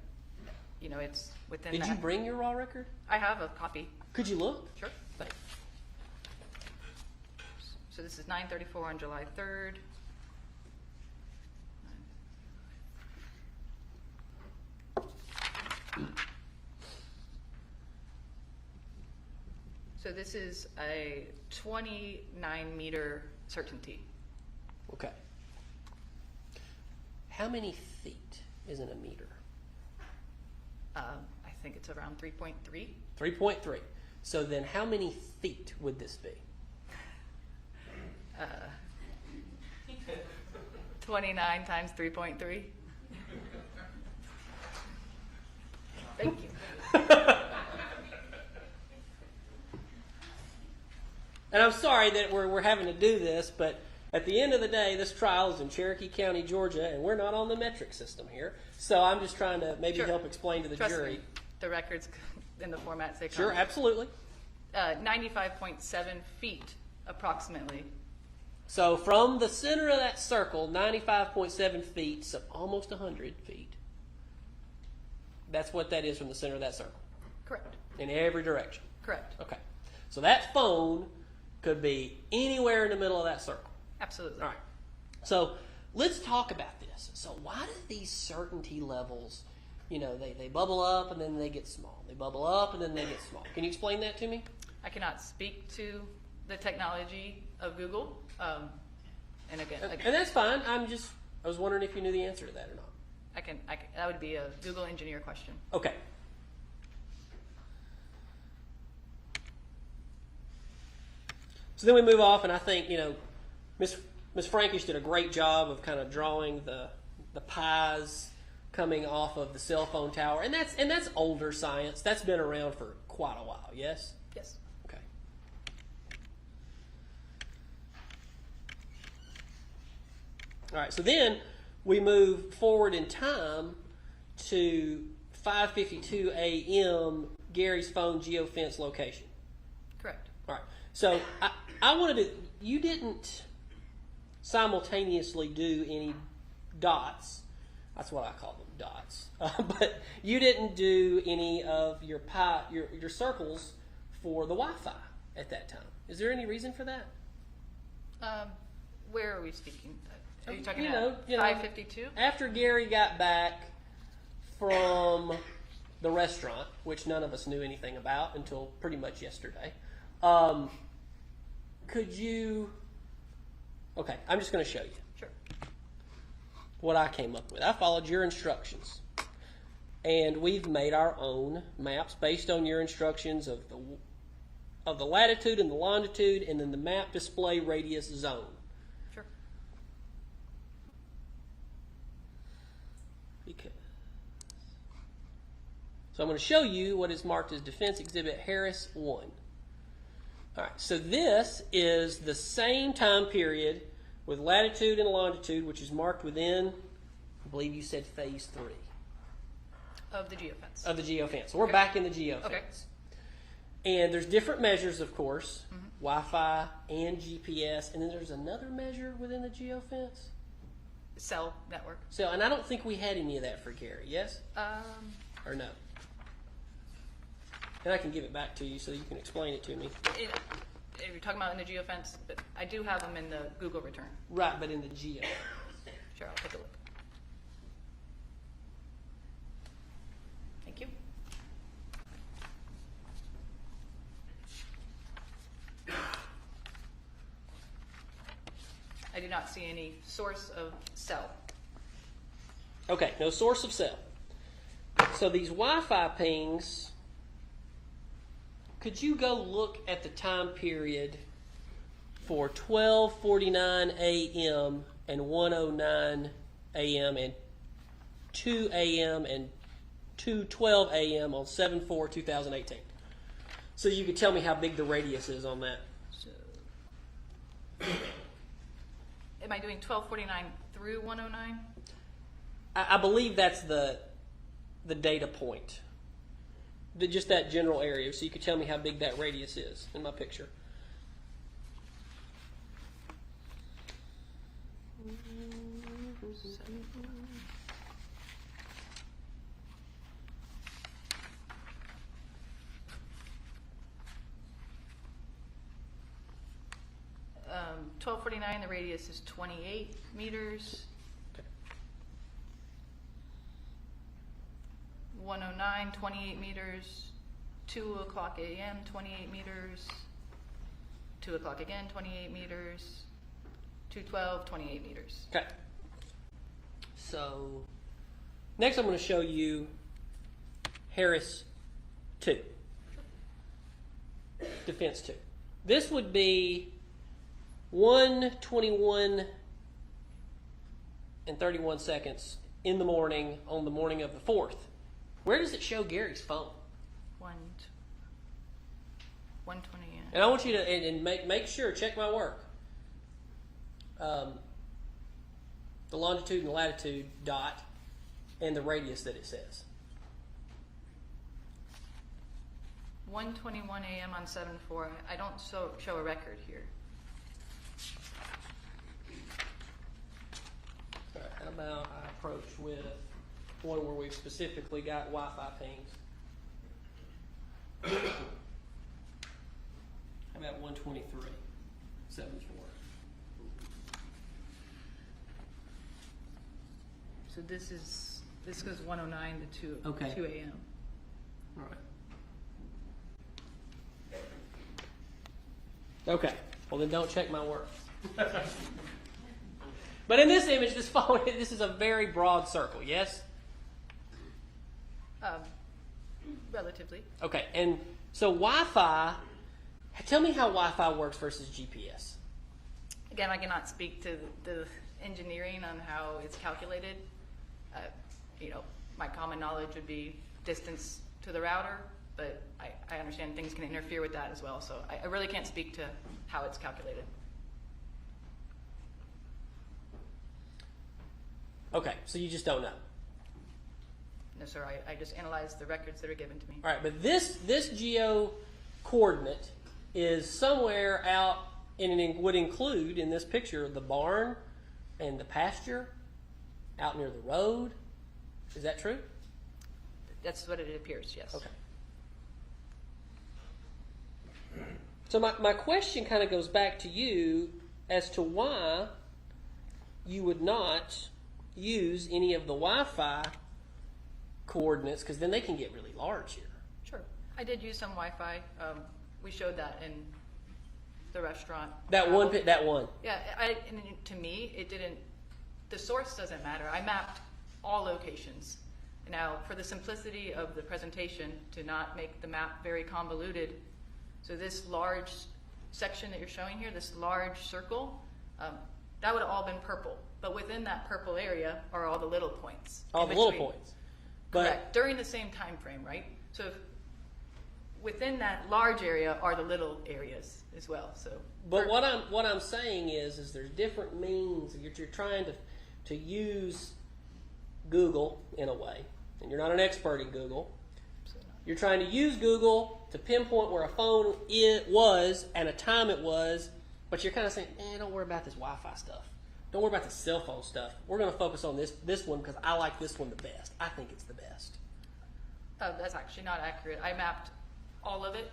you know, it's within Did that. you bring your raw record? I have a copy. Could you look? Sure. Thanks. So this is 9:34 on July 3rd. So this is a 29 meter certainty. Okay. How many feet is in a meter? I think it's around 3.3. 3.3. So then how many feet would this be? 29 times 3.3. Thank you. And I'm sorry that we're having to do this, but at the end of the day, this trial is in Cherokee County, Georgia, and we're not on the metric system here. So I'm just trying to maybe Sure. help explain to the Trust jury. me, the records in the formats they come. Sure, absolutely. 95.7 feet approximately. So from the center of that circle, 95.7 feet, so almost 100 feet. That's what that is from the center of that circle, Correct. in every direction. Correct. Okay. So that phone could be anywhere in the middle of that circle. Absolutely. All right. So let's talk about this. So why do these certainty levels, they bubble up and then they get small. They bubble up and then they get small. Can you explain that to me? I cannot speak to the technology of Google. And again, And that's fine. I was wondering if you knew the answer to that or not. I can, that would be a Google engineer question. Okay. So then we move off, and I think, Miss Frankish did a great job of kind of drawing the pies coming off of the cell phone tower. And that's older science. That's been around for quite a while, yes? Yes. Okay. All right, so then we move forward in time to 5:52 a.m. Gary's phone geofence location. Correct. All right. So I wanted to. You didn't simultaneously do any dots. That's what I call them, dots. But you didn't do any of your circles for the Wi-Fi at that time. Is there any reason for that? Where are we speaking? Are you talking You about know, 552? After Gary got back from the restaurant, which none of us knew anything about until pretty much yesterday, could you... Okay, I'm just going to show you Sure. what I came up with. I followed your instructions. And we've made our own maps based on your instructions of the latitude and the longitude and then the map display radius zone. Sure. So I'm going to show you what is marked as Defense Exhibit Harris 1. All right, so this is the same time period with latitude and longitude, which is marked within, I believe you said phase 3 Of the geofence. of the geofence. So we're back in the geofence. Okay. And there's different measures, of course. Wi-Fi and GPS, and then there's another measure within the geofence. Cell network. So, and I don't think we had any of that for Gary. Yes or no? And I can give it back to you so you can explain it to me. If you're talking about in the geofence, but I do have them in the Google return. Right, but in the geo. Sure, I'll take a look. Thank you. I do not see any source of cell. Okay, no source of cell. So these Wi-Fi pings, could you go look at the time period for 12:49 a.m. and 1:09 a.m. and 2 a.m. and 2:12 a.m. on 7/4/2018? So you could tell me how big the radius is on that. So, am I doing 1249 through 109? I believe that's the data point. Just that general area, so you could tell me how big that radius is in my picture. Um, 1249, the radius is 28 meters. 109, 28 meters. 2 o'clock a.m., 28 meters. 2 o'clock again, 28 meters. 2:12, 28 meters. Okay. So, next I'm going to show you Harris 2. Defense 2. This would be 1:21 and 31 seconds in the morning on the morning of the 4th. Where does it show Gary's phone? 120. And I want you to and make sure, check my work. The longitude and latitude dot and the radius that it says. 1:21 a.m. on 7/4. I don't show a record here. All right, how about I approach with one where we've specifically got Wi-Fi pings? How about 123, 7/4? So this goes 109 to 2 Okay. 2 a.m. All right. Okay. Well, then don't check my work. But in this image, this is a very broad circle. Yes. Relatively. Okay. And so Wi-Fi. Tell me how Wi-Fi works versus GPS. Again, I cannot speak to the engineering on how it's calculated. My common knowledge would be distance to the router, but I understand things can interfere with that as well. So I really can't speak to how it's calculated. Okay, so you just don't know. No, sir. I just analyze the records that are given to me. All right, but this geo coordinate is somewhere out, and it would include in this picture the barn and the pasture out near the road. Is that true? That's what it appears, yes. Okay. So my question kind of goes back to you as to why you would not use any of the Wi-Fi coordinates, because then they can get really large here. Sure. I did use some Wi-Fi. We showed that in the restaurant. That one. Yeah, and to me, it didn't, the source doesn't matter. I mapped all locations. Now, for the simplicity of the presentation, to not make the map very convoluted, so this large section that you're showing here, this large circle, that would have all been purple. But within that purple area are all the little points. All the little points. Correct. During the same time frame, right? So within that large area are the little areas as well. So, but what I'm saying is there's different means. You're trying to use Google in a way, and you're not an expert in Google. You're trying to use Google to pinpoint where a phone was and a time it was, but you're kind of saying, don't worry about this Wi-Fi stuff. Don't worry about the cell phone stuff. We're going to focus on this one because I like this one the best. I think it's the best. That's actually not accurate. I mapped all of it,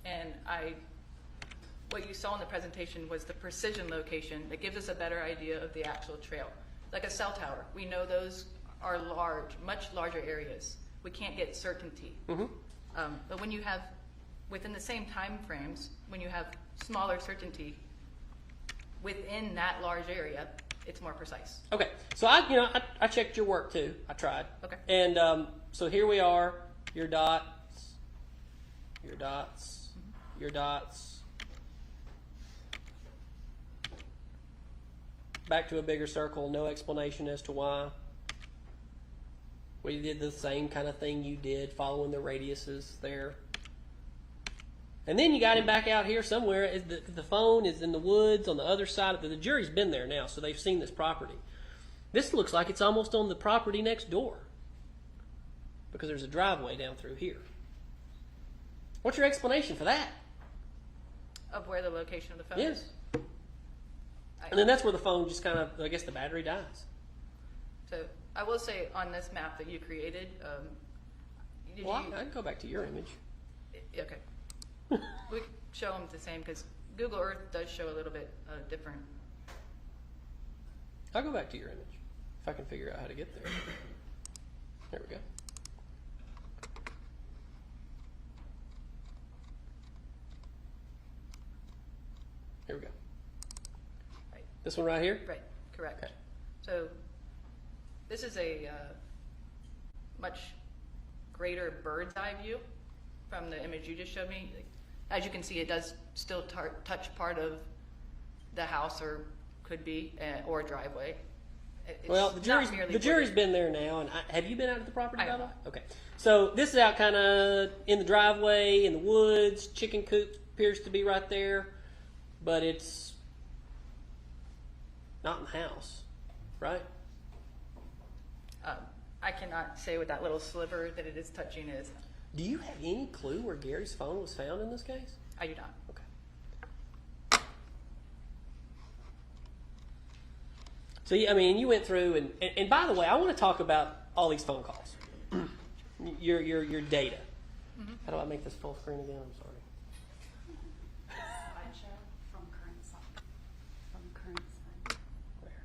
and what you saw in the presentation was the precision location that gives us a better idea of the actual trail. Like a cell tower, we know those are large, much larger areas. We can't get certainty. Mm-hmm. But when you have, within the same time frames, when you have smaller certainty within that large area, it's more precise. Okay, so I checked your work too. I tried. Okay. And so here we are. Your dots, your dots, your dots. Back to a bigger circle. No explanation as to why. We did the same kind of thing you did, following the radiuses there. And then you got him back out here somewhere. The phone is in the woods on the other side. The jury's been there now, so they've seen this property. This looks like it's almost on the property next door because there's a driveway down through here. What's your explanation for that? Of where the location of the phone Yes. is? And then that's where the phone just kind of, I guess the battery dies. So I will say on this map that you created, Well, I can go back to your image. Okay. We can show them the same because Google Earth does show a little bit different. I'll go back to your image if I can figure out how to get there. There we go. Here we go. Right. This one right here? Right. Correct. Okay. So this is a much greater bird's eye view from the image you just showed me. As you can see, it does still touch part of the house, or could be, or a driveway. It's Well, the not merely jury's wooded. been there now, and have you been out at the property? I have by the way? not. Okay. So this is out kind of in the driveway, in the woods. Chicken coop appears to be right there, but it's not in the house, right? I cannot say what that little sliver that it is touching is. Do you have any clue where Gary's phone was found in this case? I do not. Okay. So, I mean, you went through, and by the way, I want to talk about all these phone calls. your data. Mm-hmm. How do I make this full screen again? I'm sorry. Slideshow from current site. From current site. Where?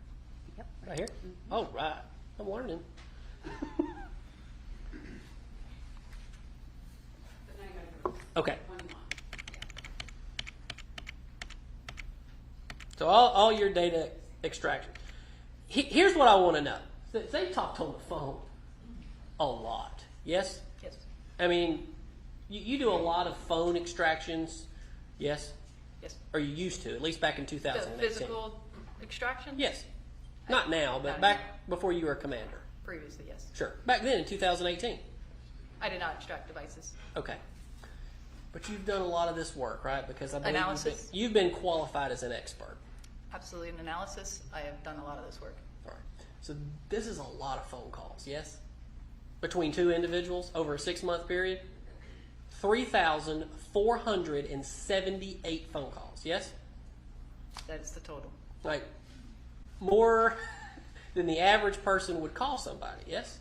Yep. Right here? Mm-hmm. Oh, right. I'm learning. But now you gotta go Okay. to 21. Yeah. So all your data extraction. Here's what I want to know. They talked on the phone a lot. Yes? Yes. I mean, you do a lot of phone extractions. Yes? Yes. Or you used to, at least back in The 2018. physical extraction? Yes. Not now, but Not back anymore. before you were a commander. Previously, yes. Sure. Back then in 2018. I did not extract devices. Okay. But you've done a lot of this work, right? Because I believe Analysis. you've been qualified as an expert. Absolutely, in analysis, I have done a lot of this work. All right. So this is a lot of phone calls, yes? Between two individuals over a 6-month period? 3,478 phone calls, yes? That is the total. Like, more than the average person would call somebody, yes?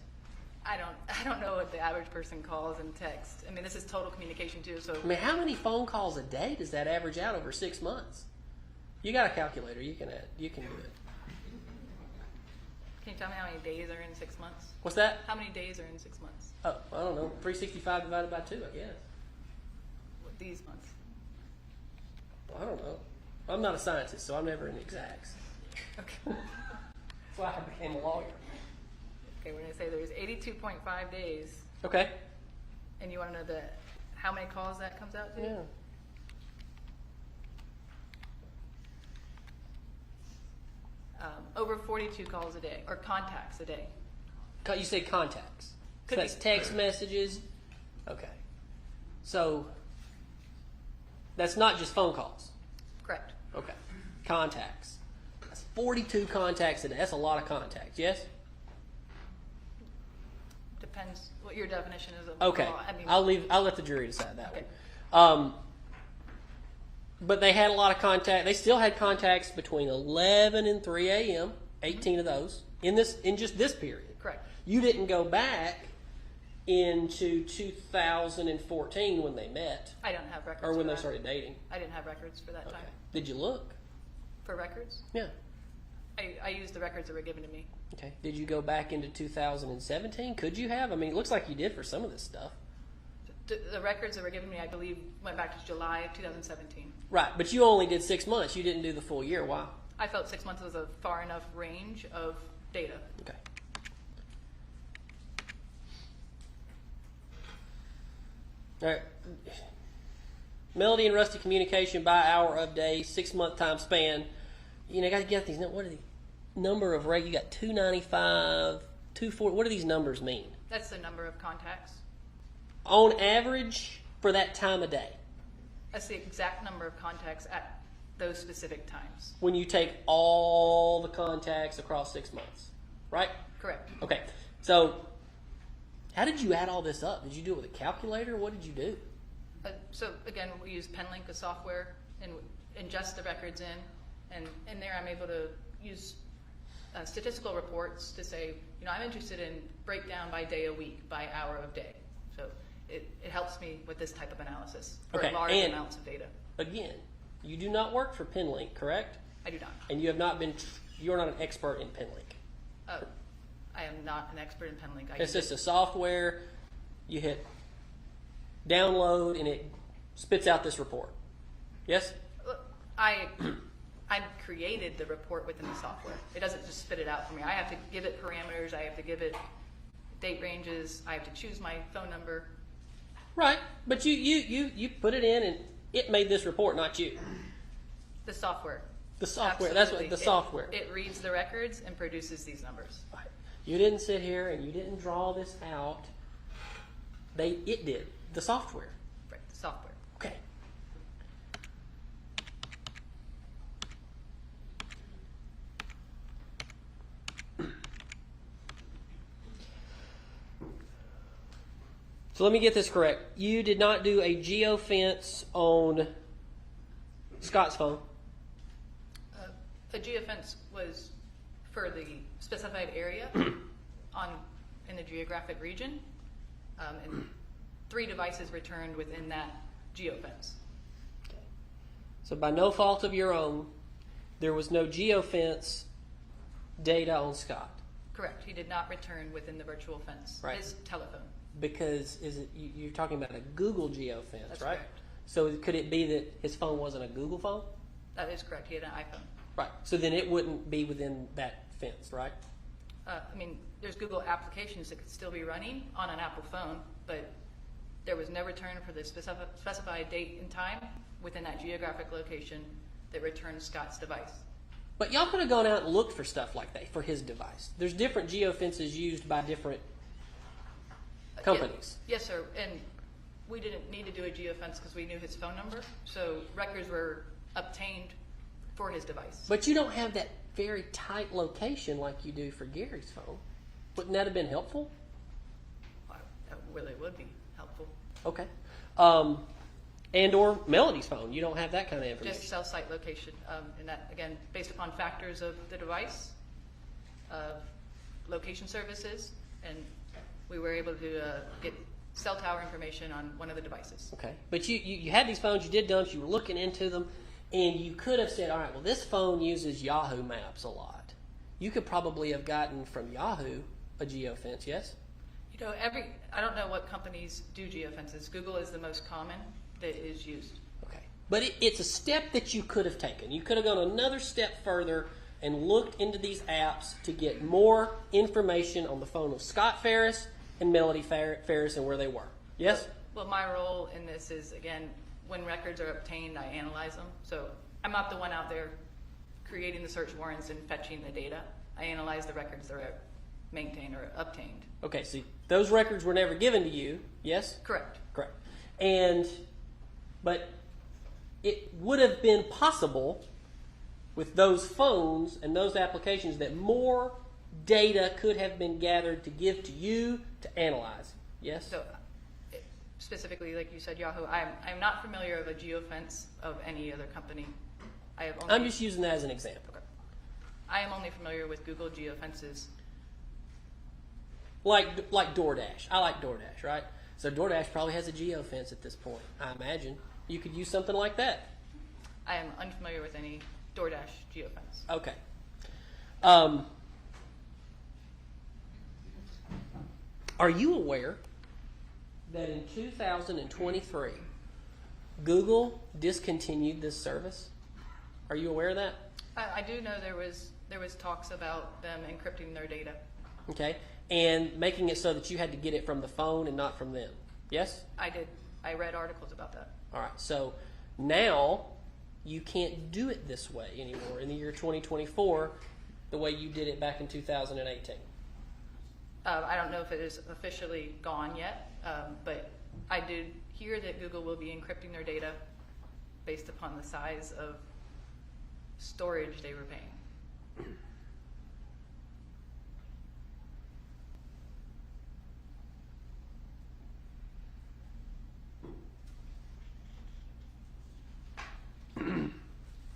I don't know what the average person calls and texts. I mean, this is total communication too. So I mean, how many phone calls a day does that average out over 6 months? You got a calculator, you can do it. can you tell me how many days are in 6 months? What's that? How many days are in 6 months? Oh, I don't know. 365 divided by 2, I guess. With these months? I don't know. I'm not a scientist, so I'm never in exacts. Okay. That's why I became a lawyer. Okay, we're gonna say there's 82.5 days, Okay. and you want to know how many calls that comes out to? Yeah. Over 42 calls a day, or contacts a day. You say contacts. Could So that's be. text messages. Okay. So that's not just phone calls. Correct. Okay. Contacts. That's 42 contacts a day. That's a lot of contacts, yes? depends what your definition is of Okay, law. I mean, I'll let the jury decide that Okay. one. But they had a lot of contact. They still had contacts between 11 and 3 a.m. 18 of those in just this period. correct. You didn't go back into 2014 when they met I don't have records. or when for they that. started dating. I didn't have records for that Okay. time. Did you look? For records, Yeah. I used the records that were given to me. Okay. Did you go back into 2017? Could you have? I mean, it looks like you did for some of this stuff. The records that were given to me, I believe, went back to July of 2017. Right, but you only did 6 months. You didn't do the full year. Why? I felt 6 months was a far enough range of data. Okay. All right. Melody and Rusty communication by hour of day, 6 month time span. You know, got to get these. What are the number of reg? You got 295, 240. What do these numbers mean? That's the number of contacts. On average for that time of day, That's the exact number of contacts at those specific times. when you take all the contacts across 6 months, right? Correct. Okay. So, how did you add all this up? Did you do it with a calculator? What did you do? So again, we use PenLink, a software, and ingest the records in. And in there, I'm able to use statistical reports to say, you know, I'm interested in breakdown by day a week, by hour of day. So it helps me with this type of analysis for Okay, large and- amounts of data. Again, you do not work for PenLink, correct? I do not. And you have not been. You're not an expert in PenLink. I am not an expert in PenLink. It's just a software. You hit download, and it spits out this report. Yes. I created the report within the software. It doesn't just spit it out for me. I have to give it parameters. I have to give it date ranges. I have to choose my phone number. Right, but you put it in, and it made this report, not you. The software. The software. Absolutely. That's what the software. It reads the records and produces these numbers. Right. You didn't sit here and you didn't draw this out. It did. The software. Right, the software. Okay. So let me get this correct. You did not do a geofence on Scott's phone. A geofence was for the specified area in the geographic region, and 3 devices returned within that geofence. So by no fault of your own, there was no geofence data on Scott. Correct. He did not return within the virtual fence. Right. His telephone. Because you're talking about a Google geofence, That's right? correct. So could it be that his phone wasn't a Google phone? That is correct. He had an iPhone. Right. So then it wouldn't be within that fence, right? I mean, there's Google applications that could still be running on an Apple phone, but there was no return for the specified date and time within that geographic location that returned Scott's device. But y'all could have gone out and looked for stuff like that for his device. There's different geofences used by different companies. Yes, sir. And we didn't need to do a geofence because we knew his phone number, so records were obtained for his device. But you don't have that very tight location like you do for Gary's phone. Wouldn't that have been helpful? That really would be helpful. Okay. And or Melody's phone. You don't have that kind of information. Just cell site location, and that, again, based upon factors of the device, location services, and we were able to get cell tower information on one of the devices. Okay. But you had these phones, you did dumps, you were looking into them, and you could have said, all right, well, this phone uses Yahoo Maps a lot. You could probably have gotten from Yahoo a geofence, yes? You know, I don't know what companies do geofences. Google is the most common that is used. Okay. But it's a step that you could have taken. You could have gone another step further and looked into these apps to get more information on the phone of Scott Ferris and Melody Farris and where they were. Yes? Well, my role in this is, again, when records are obtained, I analyze them. So I'm not the one out there creating the search warrants and fetching the data. I analyze the records that are maintained or obtained. Okay, so those records were never given to you, yes? Correct. Correct. But it would have been possible with those phones and those applications that more data could have been gathered to give to you to analyze. Yes? So, specifically, like you said, Yahoo, I'm not familiar of a geofence of any other company. I have only, I'm just using that as an example. Okay. I am only familiar with Google geofences. Like DoorDash. I like DoorDash, right? So DoorDash probably has a geofence at this point, I imagine. You could use something like that. I am unfamiliar with any DoorDash geofence. Okay. Are you aware that in 2023, Google discontinued this service? Are you aware of that? I do know there was talks about them encrypting their data. Okay. And making it so that you had to get it from the phone and not from them. Yes? I did. I read articles about that. All right. So now you can't do it this way anymore in the year 2024 the way you did it back in 2018. I don't know if it is officially gone yet, but I did hear that Google will be encrypting their data based upon the size of storage they were paying.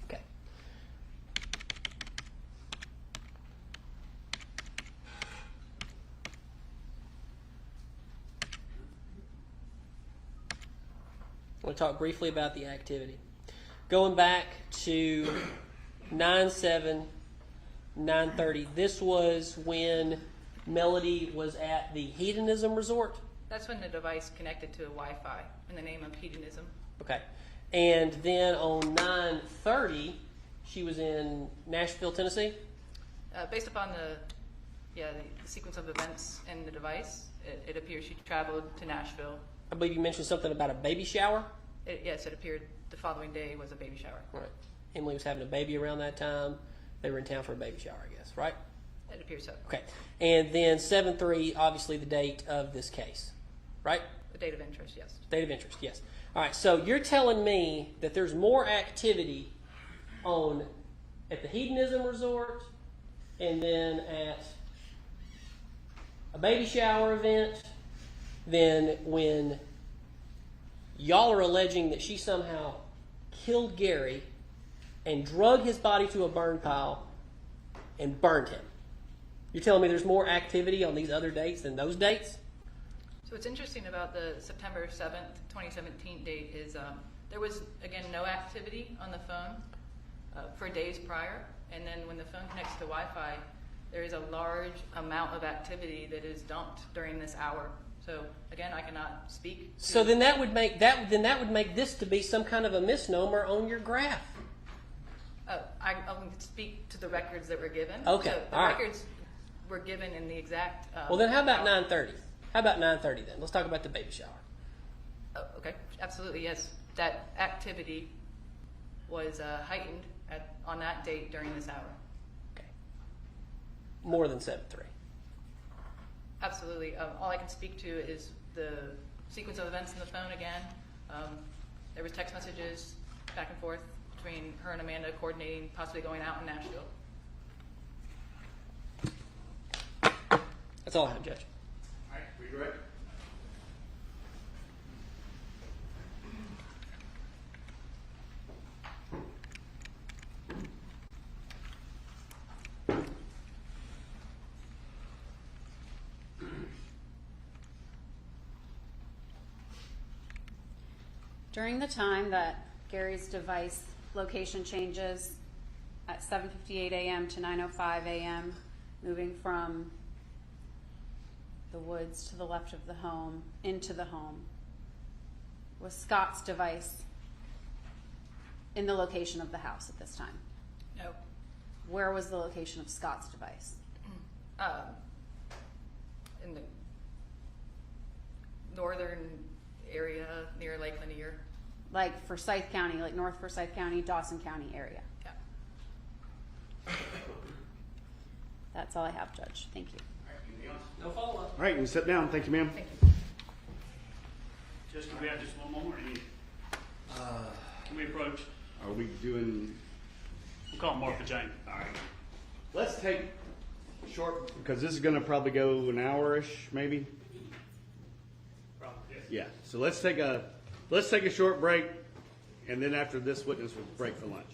Okay. I want to talk briefly about the activity. Going back to 9/7, 9/30, this was when Melody was at the hedonism resort. That's when the device connected to Wi-Fi in the name of hedonism. Okay. And then on 9/30, she was in Nashville, Tennessee. Based upon the sequence of events in the device, it appears she traveled to Nashville. I believe you mentioned something about a baby shower. Yes, it appeared the following day was a baby shower. Right. Emily was having a baby around that time. They were in town for a baby shower, I guess, right? It appears so. Okay. And then 7/3, obviously the date of this case, right? The date of interest, yes. Date of interest, yes. All right, so you're telling me that there's more activity at the hedonism resort and then at a baby shower event than when y'all are alleging that she somehow killed Gary and drug his body to a burn pile and burned him. You're telling me there's more activity on these other dates than those dates? So what's interesting about the September 7th, 2017 date is there was, again, no activity on the phone for days prior. And then when the phone connects to Wi-Fi, there is a large amount of activity that is dumped during this hour. So again, I cannot speak to... So then that would make this to be some kind of a misnomer on your graph. I only speak to the records that were given. Okay, So the all right. records were given in the exact... Well, then how about 9:30? How about 9:30 then? Let's talk about the baby shower. Oh, okay, absolutely, yes. That activity was heightened on that date during this hour. Okay. More than 7/3. Absolutely. All I can speak to is the sequence of events in the phone again. There was text messages back and forth between her and Amanda coordinating possibly going out in Nashville. That's all I have, Judge. All right, redirect. During the time that Gary's device location changes at 7:58 a.m. to 9:05 a.m., moving from the woods to the left of the home into the home, was Scott's device in the location of the house at this time? No. Where was the location of Scott's device? In the northern area near Lake Lanier. Like Forsyth County, like North Forsyth County, Dawson County area? Yeah. That's all I have, Judge. Thank you. No follow-up. All right, you can sit down. Thank you, ma'am. Thank you. Just, can we have just one more? Can we approach? Are we doing? We'll call Martha Jane. All right. Let's take short, because this is gonna probably go an hour-ish, maybe? Probably, yes. Yeah, so let's take a short break, and then after this witness will break for lunch.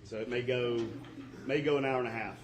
So it may go an hour and a half.